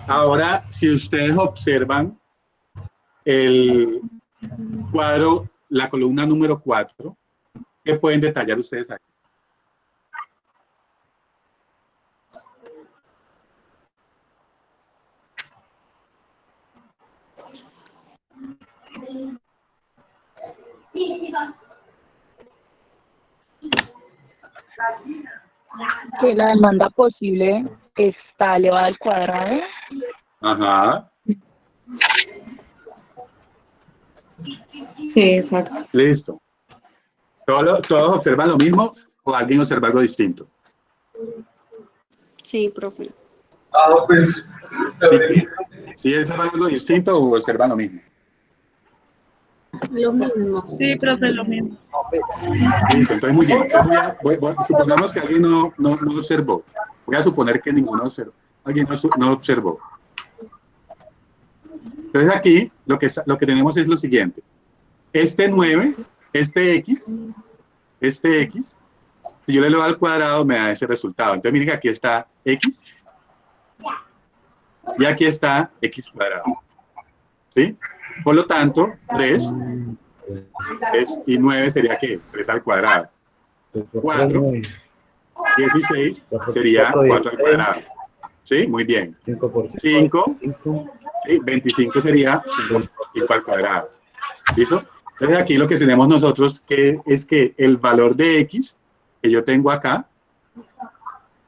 Speaker 1: Ahora, si ustedes observan el cuadro, la columna número 4, ¿qué pueden detallar ustedes aquí?
Speaker 9: Que la demanda posible está elevada al cuadrado.
Speaker 1: Ajá.
Speaker 10: Sí, exacto.
Speaker 1: Listo. ¿Todos observan lo mismo o alguien observa algo distinto?
Speaker 8: Sí, profe.
Speaker 5: Pues.
Speaker 1: ¿Sí observan algo distinto o observan lo mismo?
Speaker 8: Lo mismo.
Speaker 2: Sí, profe, lo mismo.
Speaker 1: Listo, entonces muy bien. Entonces supongamos que alguien no observó. Voy a suponer que ninguno observó. Alguien no observó. Entonces aquí lo que tenemos es lo siguiente. Este 9, este X, si yo le doy al cuadrado me da ese resultado. Entonces miren que aquí está X y aquí está X cuadrado. ¿Sí? Por lo tanto, 3 y 9 sería ¿qué? 3 al cuadrado. 4, 16 sería 4 al cuadrado. ¿Sí? Muy bien. 5, ¿sí? 25 sería 5 al cuadrado. ¿Listo? Entonces aquí lo que tenemos nosotros es que el valor de X que yo tengo acá,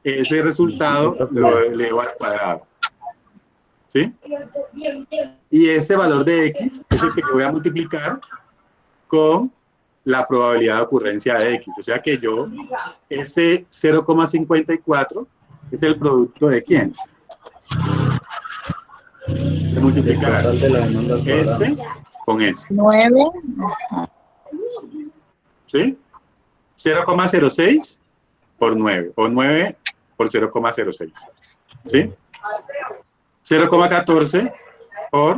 Speaker 1: ese resultado lo elevo al cuadrado. ¿Sí? Y este valor de X es el que yo voy a multiplicar con la probabilidad de ocurrencia de X. O sea que ese 0,54 es el producto de ¿quién? De multiplicar este con este.
Speaker 9: 9.
Speaker 1: ¿Sí? 0,06 por 9, o 9 por 0,06. ¿Sí? 0,14 por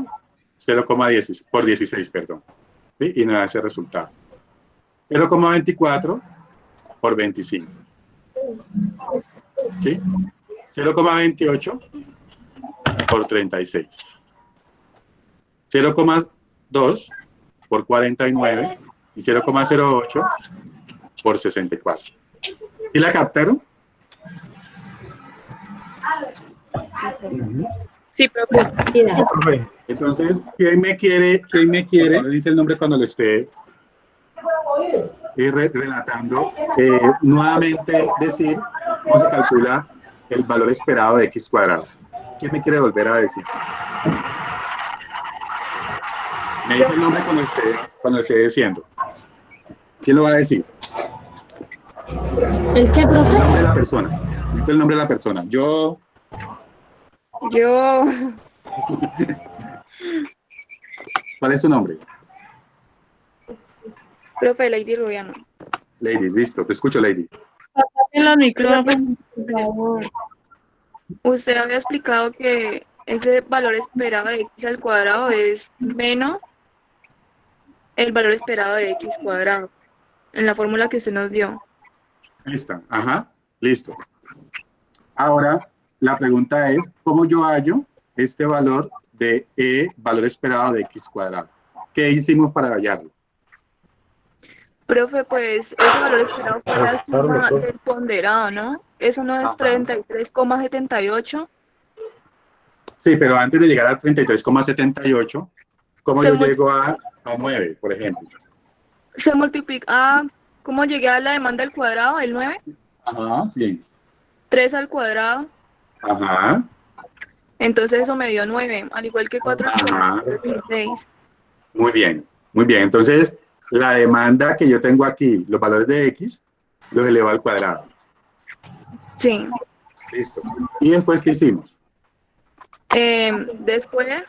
Speaker 1: 0,16, por 16, perdón. ¿Sí? Y nos da ese resultado. 0,24 por 25. ¿Sí? 0,28 por 36. 0,2 por 49 y 0,08 por 64. ¿Y la captaron?
Speaker 10: Sí, profe.
Speaker 8: Sí,
Speaker 1: Entonces, ¿quién me quiere? Dice el nombre cuando lo esté relatando. Nuevamente decir cómo se calcula el valor esperado de X cuadrado. ¿Quién me quiere volver a decir? Me dice el nombre cuando esté diciendo. ¿Quién lo va a decir?
Speaker 8: ¿El qué, profe?
Speaker 1: El nombre de la persona. Necesito el nombre de la persona.
Speaker 10: Yo,
Speaker 1: ¿Cuál es su nombre?
Speaker 10: profe Lady Rubiano.
Speaker 1: Lady, listo. Te escucho, Lady.
Speaker 2: En los micrófonos, por favor.
Speaker 10: Usted había explicado que ese valor esperado de X al cuadrado es menos el valor esperado de X cuadrado, en la fórmula que usted nos dio.
Speaker 1: Ahí está. Ajá. Listo. Ahora, la pregunta es, ¿cómo yo hallo este valor de valor esperado de X cuadrado? ¿qué hicimos para hallarlo?
Speaker 10: Profe, pues ese valor esperado fue la suma del ponderado, ¿no? Eso no es
Speaker 1: Ajá.
Speaker 10: 33,78.
Speaker 1: Sí, pero antes de llegar a 33,78, ¿cómo
Speaker 10: Se,
Speaker 1: yo
Speaker 10: mul-
Speaker 1: llego a 9, por ejemplo?
Speaker 10: se multiplica. ¿Cómo llegué a la demanda al cuadrado? El 9.
Speaker 1: Ajá, sí.
Speaker 10: 3 al cuadrado.
Speaker 1: Ajá,
Speaker 10: Entonces eso me dio 9, al igual que 4 al
Speaker 1: ajá.
Speaker 10: cuadrado, 16.
Speaker 1: Muy bien, muy bien. Entonces, la demanda que yo tengo aquí, los valores de X, los elevo al cuadrado.
Speaker 10: Sí.
Speaker 1: Listo. ¿Y después qué hicimos?
Speaker 10: Después,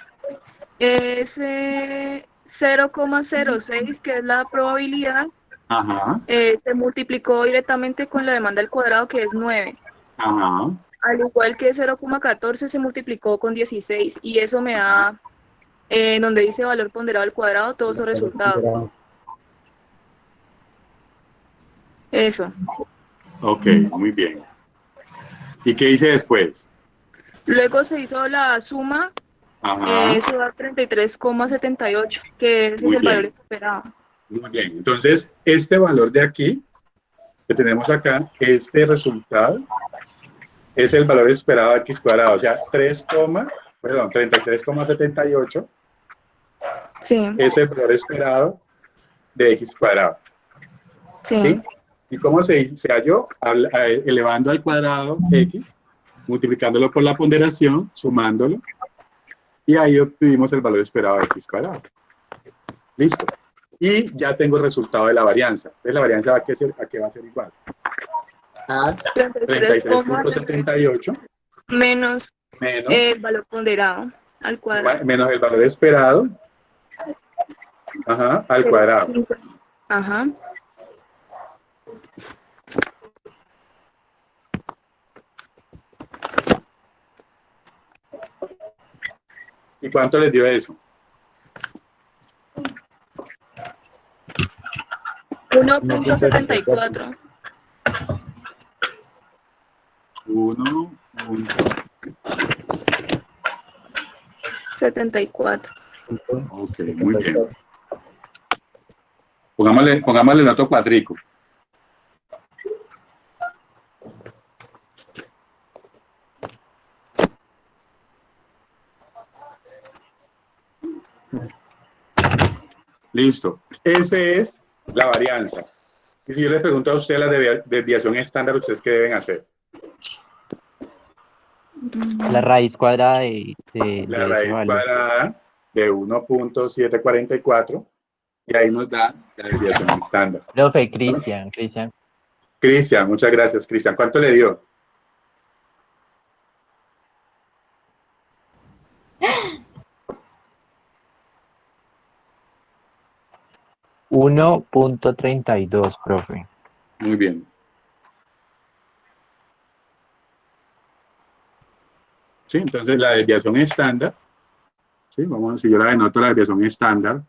Speaker 10: ese 0,06, que es la probabilidad,
Speaker 1: Ajá,
Speaker 10: se multiplicó directamente con la demanda al cuadrado, que es 9.
Speaker 1: ajá.
Speaker 10: Al igual que 0,14 se multiplicó con 16 y eso me da, donde dice valor ponderado al cuadrado, todos sus resultados. Eso.
Speaker 1: Ok, muy bien. ¿Y qué hice después?
Speaker 10: Luego se hizo la suma,
Speaker 1: Ajá,
Speaker 10: eso da 33,78, que ese es
Speaker 1: muy
Speaker 10: el valor
Speaker 1: bien,
Speaker 10: esperado.
Speaker 1: muy bien. Entonces, este valor de aquí, que tenemos acá, este resultado, es el valor esperado de X cuadrado, o sea, 33,78
Speaker 10: Sí,
Speaker 1: es el valor esperado de X cuadrado.
Speaker 10: sí.
Speaker 1: ¿Sí? ¿Y cómo se halló? Elevando al cuadrado X, multiplicándolo por la ponderación, sumándolo, y ahí obtuvimos el valor esperado de X cuadrado. Listo. Y ya tengo el resultado de la varianza. Entonces la varianza ¿a qué va a ser igual? A 33,78
Speaker 10: menos
Speaker 1: menos,
Speaker 10: el valor ponderado al cuadrado.
Speaker 1: menos el valor esperado, ajá, al cuadrado.
Speaker 10: Ajá.
Speaker 1: ¿Y cuánto les dio eso?
Speaker 10: 1,74. 74.
Speaker 1: Ok, muy bien. Pongámosle el otro cuadrico. Listo. Esa es la varianza. Y si yo les pregunto a ustedes la desviación estándar, ¿ustedes qué deben hacer?
Speaker 6: La raíz cuadrada
Speaker 1: La
Speaker 6: de ese
Speaker 1: raíz
Speaker 6: valor.
Speaker 1: cuadrada de 1,744 y ahí nos da la desviación estándar.
Speaker 6: Profe, Cristian.
Speaker 1: Cristian, muchas gracias, Cristian. ¿Cuánto le dio?
Speaker 6: $1.32, profe.
Speaker 1: Muy bien. Sí, entonces la desviación estándar, ¿sí? Vamos, si yo la denoto la desviación estándar,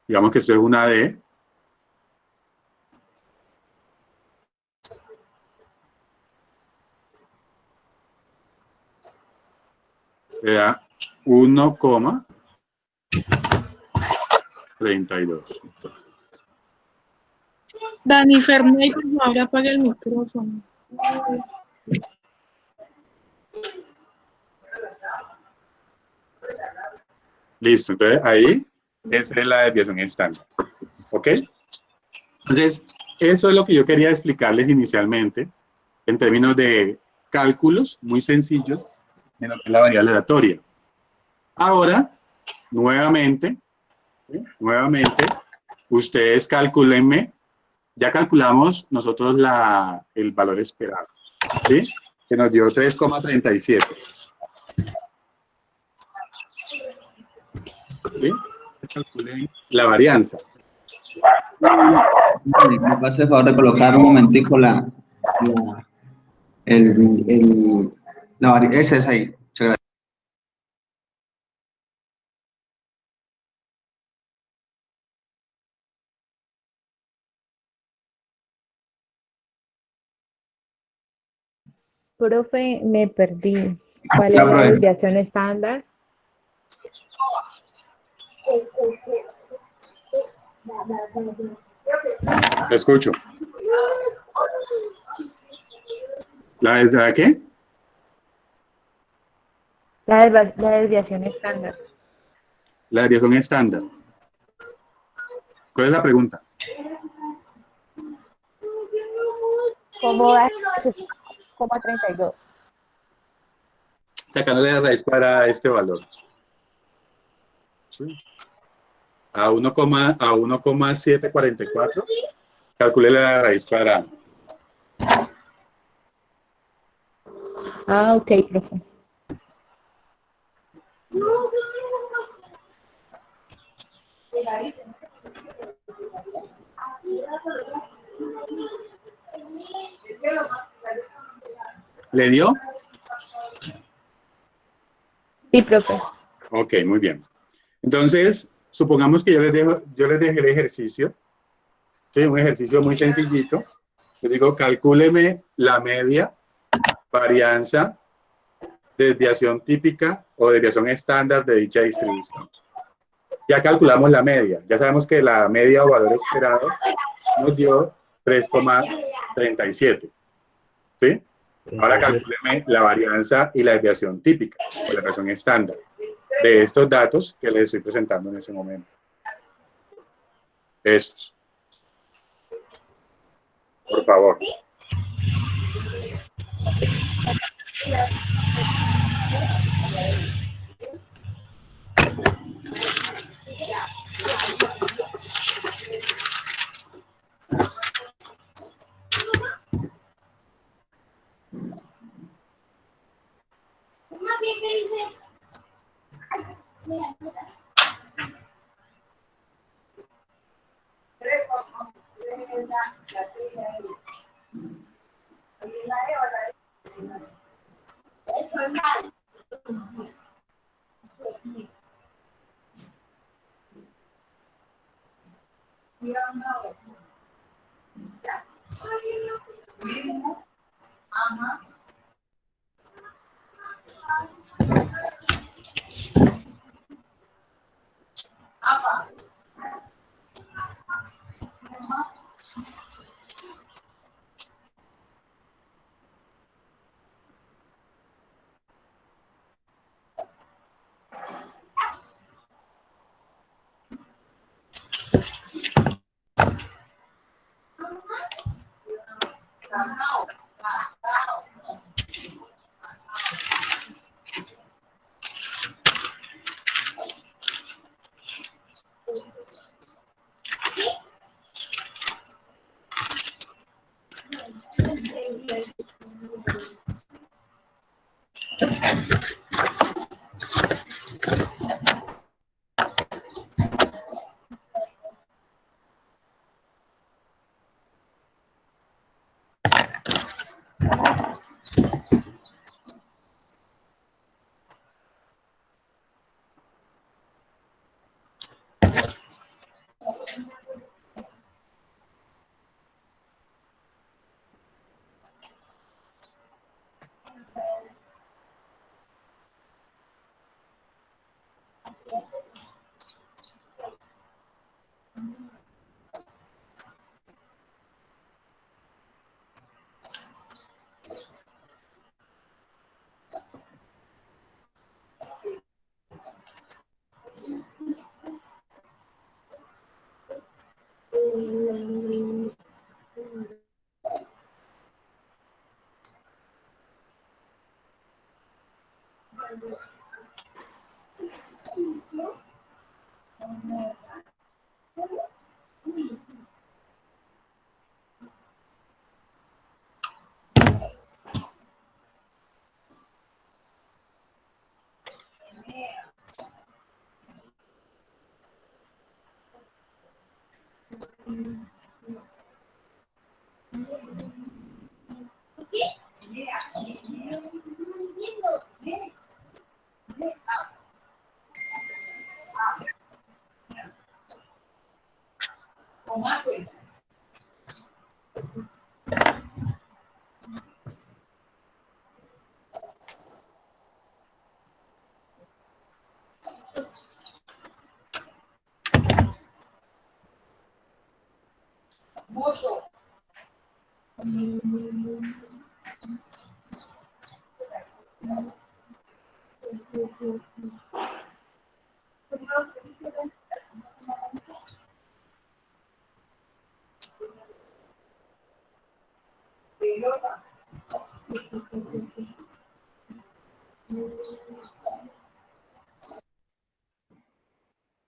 Speaker 1: digamos que esto es una D, se da 1,32.
Speaker 2: Dani Fernay, por favor, apaga el micrófono.
Speaker 1: Listo, entonces ahí esa es la desviación estándar. ¿Ok? Entonces, eso es lo que yo quería explicarles inicialmente en términos de cálculos muy sencillos en lo que es la variable aleatoria. Ahora, nuevamente, ¿sí? Ustedes calculenme, ya calculamos nosotros el valor esperado, ¿sí? Que nos dio 3,37. ¿Sí? Calculen la varianza.
Speaker 11: Me pasa el favor de colocar un momentico ese es ahí. Muchas gracias.
Speaker 12: Profe, me perdí. ¿Cuál es
Speaker 11: Claro,
Speaker 12: la
Speaker 11: profe.
Speaker 12: desviación estándar?
Speaker 1: Te escucho. ¿La qué?
Speaker 7: La desviación estándar.
Speaker 1: La desviación estándar. ¿Cuál es la pregunta?
Speaker 3: ¿Cómo da 32?
Speaker 1: Sacándole la raíz para este valor. ¿Sí? A 1,744. Calcule la raíz cuadrada.
Speaker 3: Ah, ok, profe.
Speaker 1: ¿Le dio?
Speaker 3: Sí, profe.
Speaker 1: Ok, muy bien. Entonces, supongamos que yo les dejé el ejercicio. ¿Sí? Un ejercicio muy sencillito. Yo digo, calcúleme la media, varianza, desviación típica o desviación estándar de dicha distribución. Ya calculamos la media. Ya sabemos que la media o valor esperado nos dio 3,37. ¿Sí? Ahora calcúleme la varianza y la desviación típica o la desviación estándar de estos datos que les estoy presentando en ese momento. Estos. Por favor.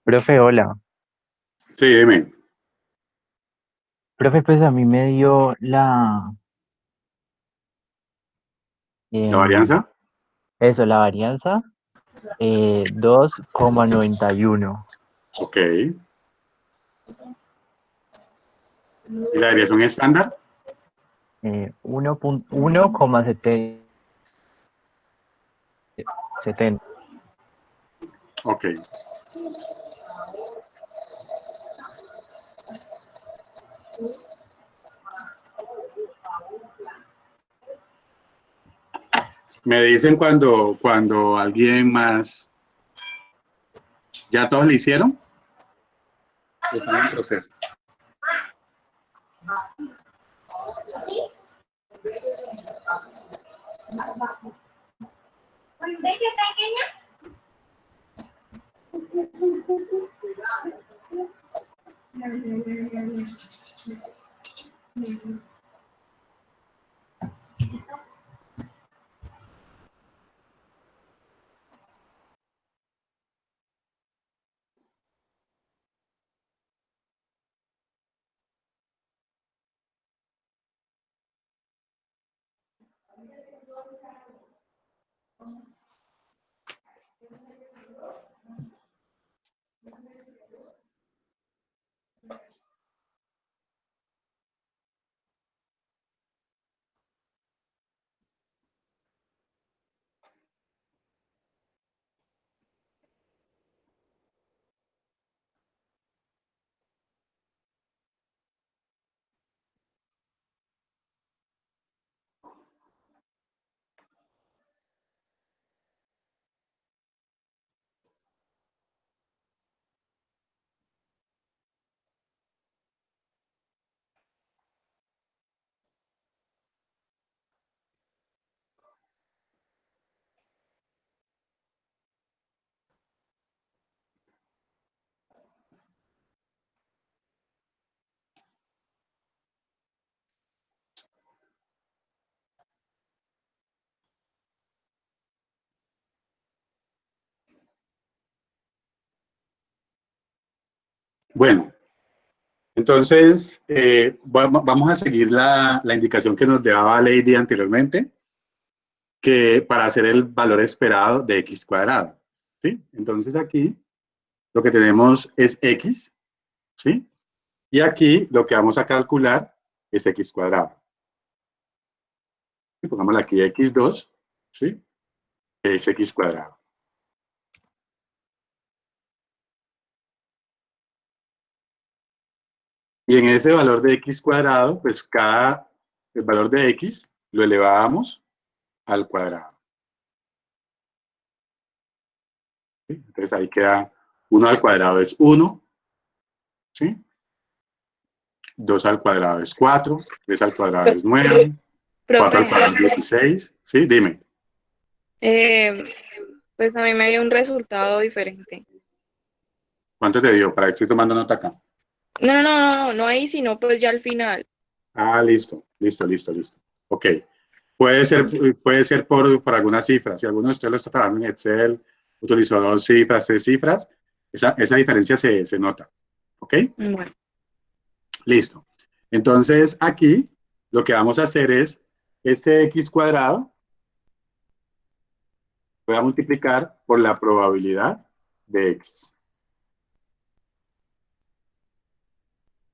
Speaker 6: Profe, hola.
Speaker 1: Sí, dime.
Speaker 6: Profe, pues a mí me dio
Speaker 1: ¿La
Speaker 6: em,
Speaker 1: varianza?
Speaker 6: eso, la varianza 2,91.
Speaker 1: Ok. ¿Y la desviación estándar?
Speaker 6: 1,70.
Speaker 1: Ok. Me dicen cuando alguien más... ¿Ya todos lo hicieron? ¿O están en proceso? Bueno, entonces vamos a seguir la indicación que nos daba Lady anteriormente, que para hacer el valor esperado de x cuadrado, ¿sí? Entonces aquí lo que tenemos es x, ¿sí? Y aquí lo que vamos a calcular es x cuadrado. Y pongámosle aquí x2, ¿sí? Es x cuadrado. Y en ese valor de x cuadrado, pues el valor de x lo elevamos al cuadrado. ¿Sí? Entonces ahí queda 1 al cuadrado es 1, ¿sí? 2 al cuadrado es 4, 3 al cuadrado es 9, 4 al
Speaker 10: Profe,
Speaker 1: cuadrado es 16, ¿sí? Dime.
Speaker 10: pues a mí me dio un resultado diferente.
Speaker 1: ¿Cuánto te dio? Para que estoy tomando nota acá.
Speaker 10: No ahí, sino pues ya al final.
Speaker 1: Ah, listo. Ok. Puede ser por alguna cifra. Si alguno de ustedes lo está trabajando en Excel, utilizó 2 cifras, 3 cifras, esa diferencia se nota. ¿Ok?
Speaker 10: Bueno,
Speaker 1: Listo. Entonces, aquí lo que vamos a hacer es este x cuadrado, voy a multiplicar por la probabilidad de x.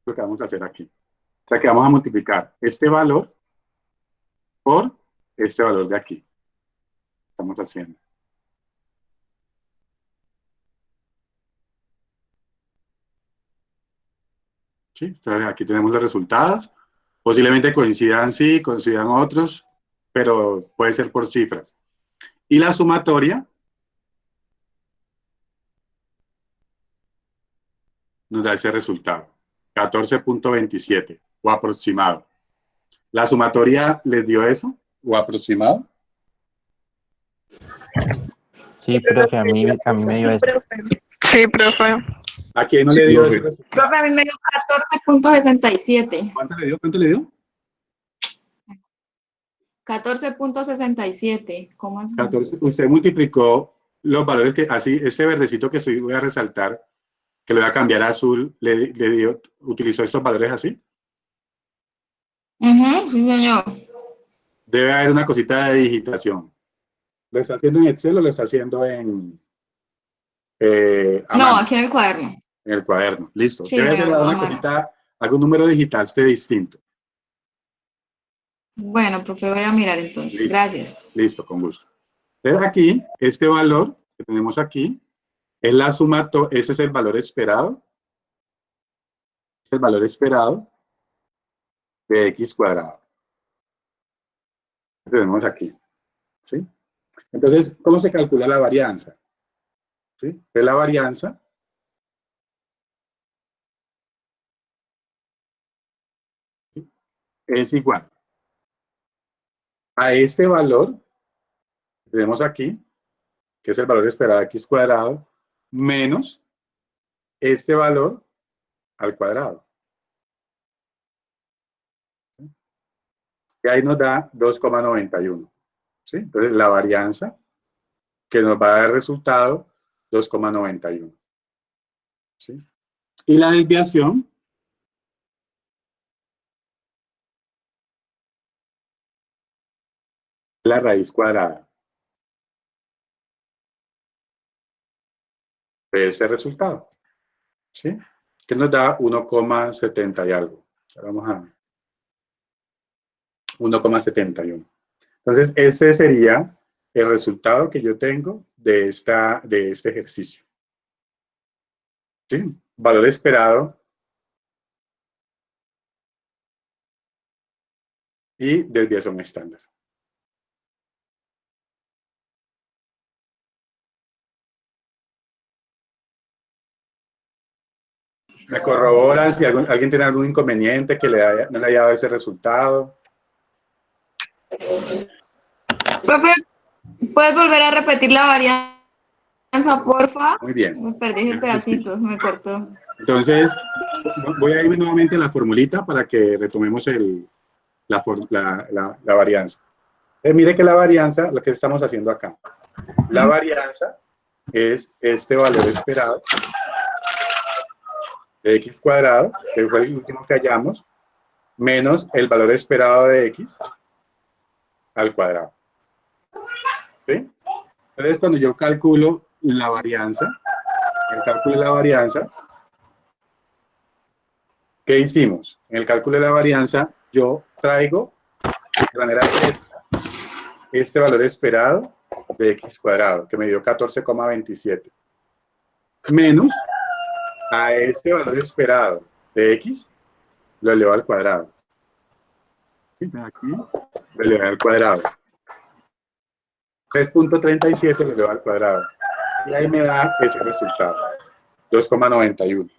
Speaker 1: Lo que vamos a hacer aquí. O sea que vamos a multiplicar este valor por este valor de aquí. Estamos haciendo. ¿Sí? Entonces, aquí tenemos los resultados. Posiblemente coincidan sí, coincidan otros, pero puede ser por cifras. Y la sumatoria nos da ese resultado, 14.27. o aproximado. ¿La sumatoria les dio eso? ¿O aproximado?
Speaker 6: Sí, profe, a mí me dio eso.
Speaker 4: Sí, profe.
Speaker 1: ¿A quién no
Speaker 11: Sí,
Speaker 1: le dio
Speaker 11: profe.
Speaker 1: ese resultado?
Speaker 3: Profe, a mí me dio 14.67.
Speaker 1: ¿Cuánto le dio? ¿Cuánto le dio?
Speaker 3: 14.67. ¿Cómo es?
Speaker 1: 14. Usted multiplicó los valores que, así, ese verdecito que voy a resaltar, que lo voy a cambiar a azul, utilizó estos valores así.
Speaker 3: Sí, señor.
Speaker 1: Debe haber una cosita de digitación. ¿Lo está haciendo en Excel o lo está haciendo a
Speaker 3: No,
Speaker 1: mano?
Speaker 3: aquí en el cuaderno.
Speaker 1: En el cuaderno. Listo.
Speaker 3: Sí,
Speaker 1: Debe ser
Speaker 3: a
Speaker 1: una
Speaker 3: mano.
Speaker 1: cosita, algún número digital esté distinto.
Speaker 3: Bueno, profe, voy a mirar entonces.
Speaker 1: Listo.
Speaker 3: Gracias.
Speaker 1: Listo, con gusto. Entonces aquí, este valor que tenemos aquí, es la suma, ese es el valor esperado. Es el valor esperado de x cuadrado. Que tenemos aquí. ¿Sí? Entonces, ¿cómo se calcula la varianza? ¿Sí? Entonces, la varianza es igual a este valor que tenemos aquí, que es el valor esperado de x cuadrado, menos este valor al cuadrado. Y ahí nos da 2,91. ¿Sí? Entonces, la varianza que nos va a dar el resultado, 2,91. ¿Sí? Y la desviación la raíz cuadrada de ese resultado. ¿Sí? Que nos da 1,70 y algo. Vamos a 1,71. Entonces, ese sería el resultado que yo tengo de este ejercicio. ¿Sí? Valor esperado y desviación estándar. ¿Me corroboran si alguien tiene algún inconveniente que no le haya dado ese resultado?
Speaker 3: Profe, ¿puedes volver a repetir la varianza, porfa?
Speaker 1: Muy bien.
Speaker 3: Me perdí en pedacitos, me cortó.
Speaker 1: Entonces, voy a irme nuevamente a la formulita para que retomemos la varianza. Mire que la varianza, lo que estamos haciendo acá, la varianza es este valor esperado de x cuadrado, que fue el último que hallamos, menos el valor esperado de x al cuadrado. ¿Sí? Entonces, cuando yo calculo la varianza, el cálculo de la varianza, ¿qué hicimos? En el cálculo de la varianza, yo traigo de manera directa este valor esperado de x cuadrado, que me dio 14,27, menos a este valor esperado de x, lo elevo al cuadrado. ¿Sí? Aquí lo elevo al cuadrado. 3.37 lo elevo al cuadrado. Y ahí me da ese resultado, 2,91.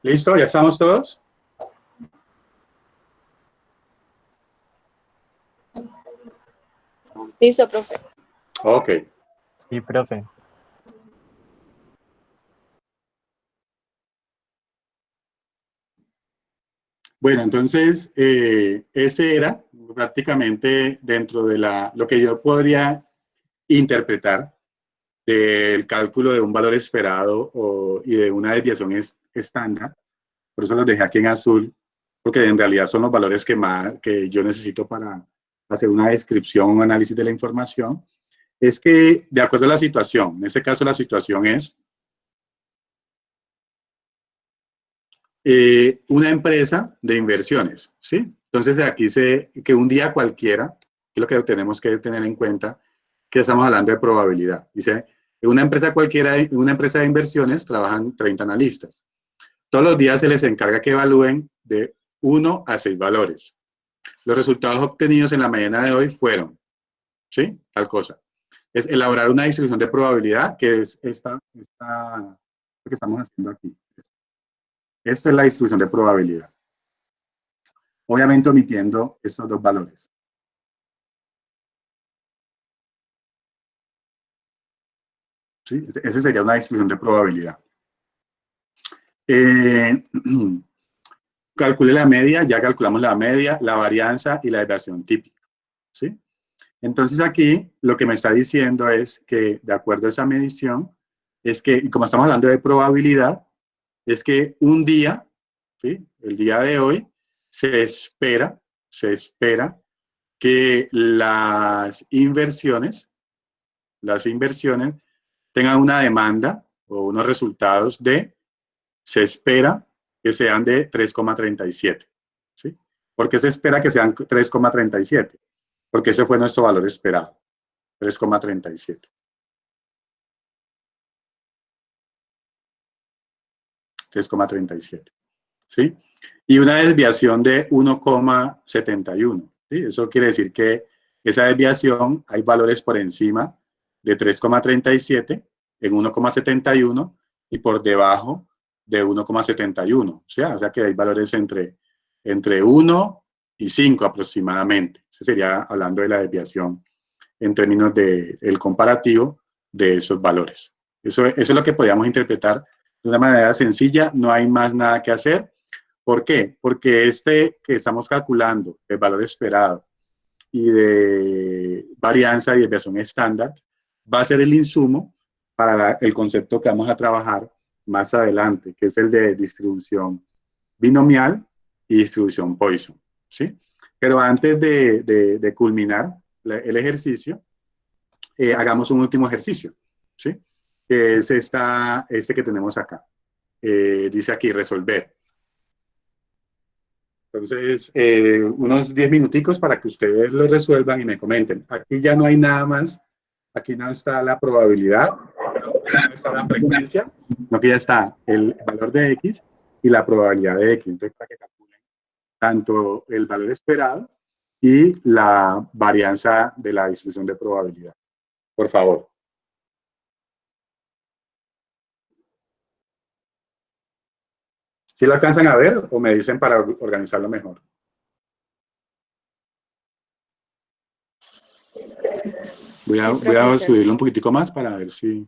Speaker 1: ¿Listo? ¿Ya estamos todos?
Speaker 10: Listo, profe.
Speaker 1: Ok.
Speaker 6: Sí, profe.
Speaker 1: Bueno, entonces, ese era prácticamente dentro de lo que yo podría interpretar del cálculo de un valor esperado y de una desviación estándar. Por eso los dejé aquí en azul, porque en realidad son los valores que yo necesito para hacer una descripción, un análisis de la información. Es que, de acuerdo a la situación, en este caso la situación es una empresa de inversiones, ¿sí? Entonces aquí dice que un día cualquiera, que es lo que tenemos que tener en cuenta, que estamos hablando de probabilidad. Dice, en una empresa cualquiera, en una empresa de inversiones trabajan 30 analistas. Todos los días se les encarga que evalúen de 1 a 6 valores. Los resultados obtenidos en la mañana de hoy fueron, ¿sí? Tal cosa. Es elaborar una distribución de probabilidad, que es esta lo que estamos haciendo aquí. Esto es la distribución de probabilidad. Obviamente omitiendo estos dos valores. ¿Sí? Esa sería una distribución de probabilidad. Calcule la media, ya calculamos la media, la varianza y la desviación típica. ¿Sí? Entonces aquí lo que me está diciendo es que de acuerdo a esa medición, es que, y como estamos hablando de probabilidad, es que un día, ¿sí? El día de hoy, se espera que las inversiones tengan una demanda o unos resultados se espera que sean de 3,37. ¿Sí? ¿Por qué se espera que sean 3,37? Porque ese fue nuestro valor esperado, 3,37. 3,37. ¿Sí? Y una desviación de 1,71. ¿Sí? Eso quiere decir que esa desviación, hay valores por encima de 3,37 en 1,71 y por debajo de 1,71. O sea que hay valores entre 1 y 5 aproximadamente. Ese sería hablando de la desviación en términos del comparativo de esos valores. Eso es lo que podríamos interpretar de una manera sencilla, no hay más nada que hacer. ¿Por qué? Porque este que estamos calculando, el valor esperado y de varianza y desviación estándar, va a ser el insumo para el concepto que vamos a trabajar más adelante, que es el de distribución binomial y distribución Poisson, ¿sí? Pero antes de culminar el ejercicio, hagamos un último ejercicio, ¿sí? Que es este que tenemos acá. Dice aquí, resolver. Entonces, unos 10 minuticos para que ustedes lo resuelvan y me comenten. Aquí ya no hay nada más. Aquí no está la probabilidad, no está la frecuencia, no, aquí ya está el valor de X y la probabilidad de X. Entonces, para que calculen tanto el valor esperado y la varianza de la distribución de probabilidad. Por favor. ¿Sí lo alcanzan a ver o me dicen para organizarlo mejor? Voy
Speaker 7: Sí,
Speaker 1: a
Speaker 7: profesor.
Speaker 1: subirlo un poquitico más para ver si...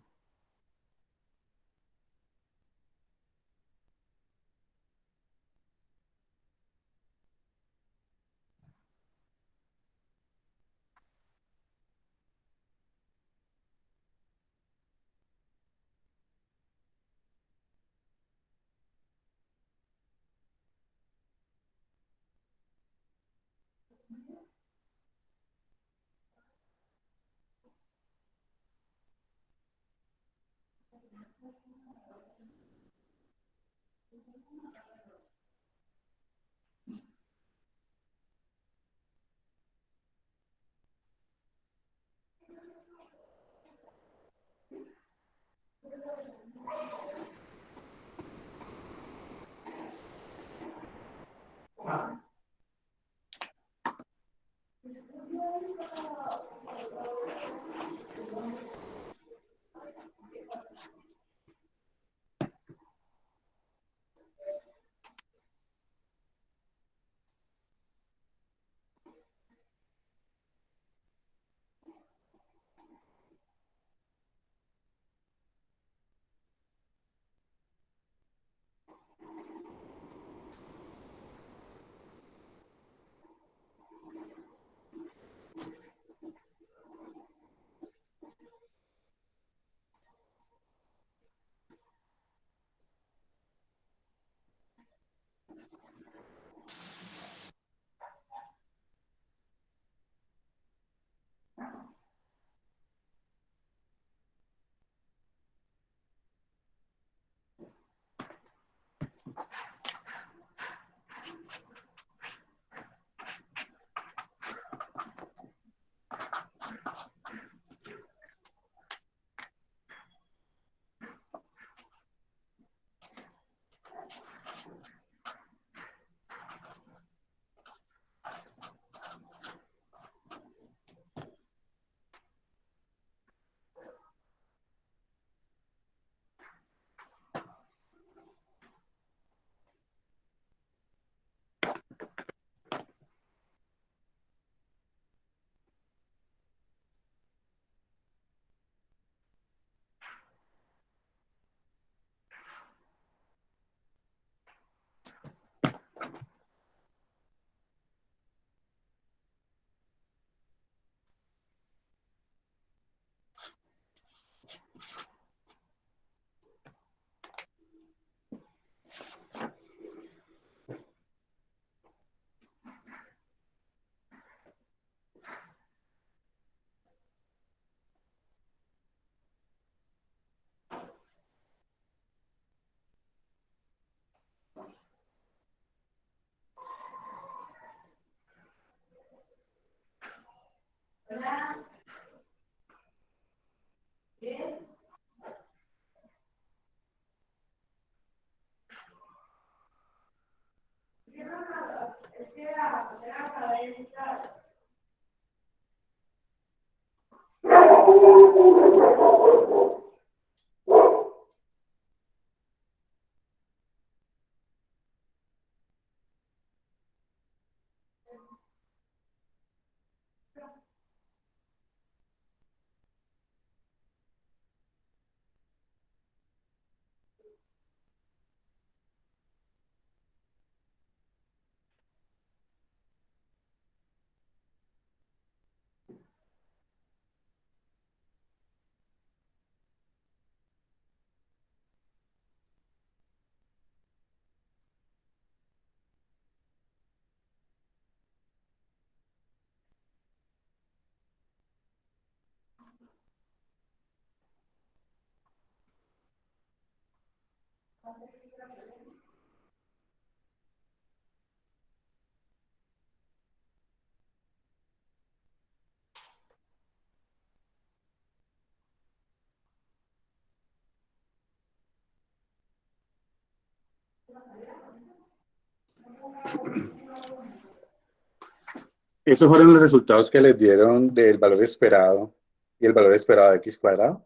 Speaker 1: Esos fueron los resultados que les dieron del valor esperado y el valor esperado de x cuadrado.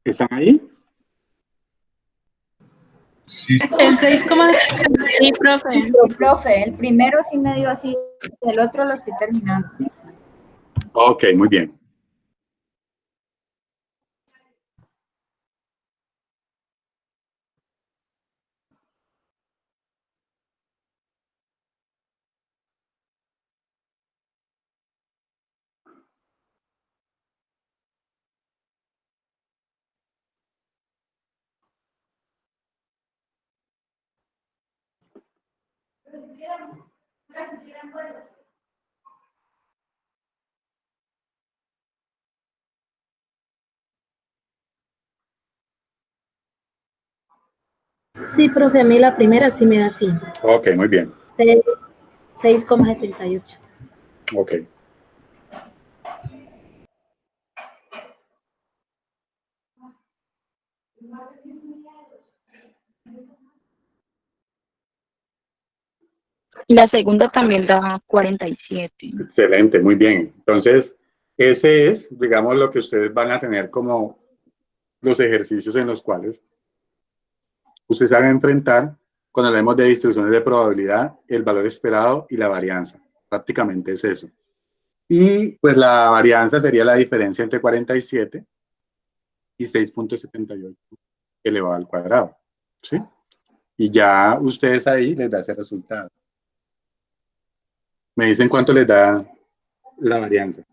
Speaker 1: ¿Están ahí?
Speaker 2: El 6,
Speaker 4: Sí, profe.
Speaker 3: Profe, el primero sí me dio así, el otro lo estoy terminando.
Speaker 1: Ok, muy bien.
Speaker 8: Sí, profe, a mí la primera sí me da así.
Speaker 1: Ok, muy bien.
Speaker 8: 6,78.
Speaker 1: Ok.
Speaker 9: Y la segunda también da 47.
Speaker 1: Excelente, muy bien. Entonces, ese es, digamos, lo que ustedes van a tener como los ejercicios en los cuales ustedes van a enfrentar cuando hablemos de distribuciones de probabilidad, el valor esperado y la varianza. Prácticamente es eso. Y pues la varianza sería la diferencia entre 47 y 6,78 elevado al cuadrado. ¿Sí? Y ya ustedes ahí les da ese resultado. Me dicen cuánto les da la varianza.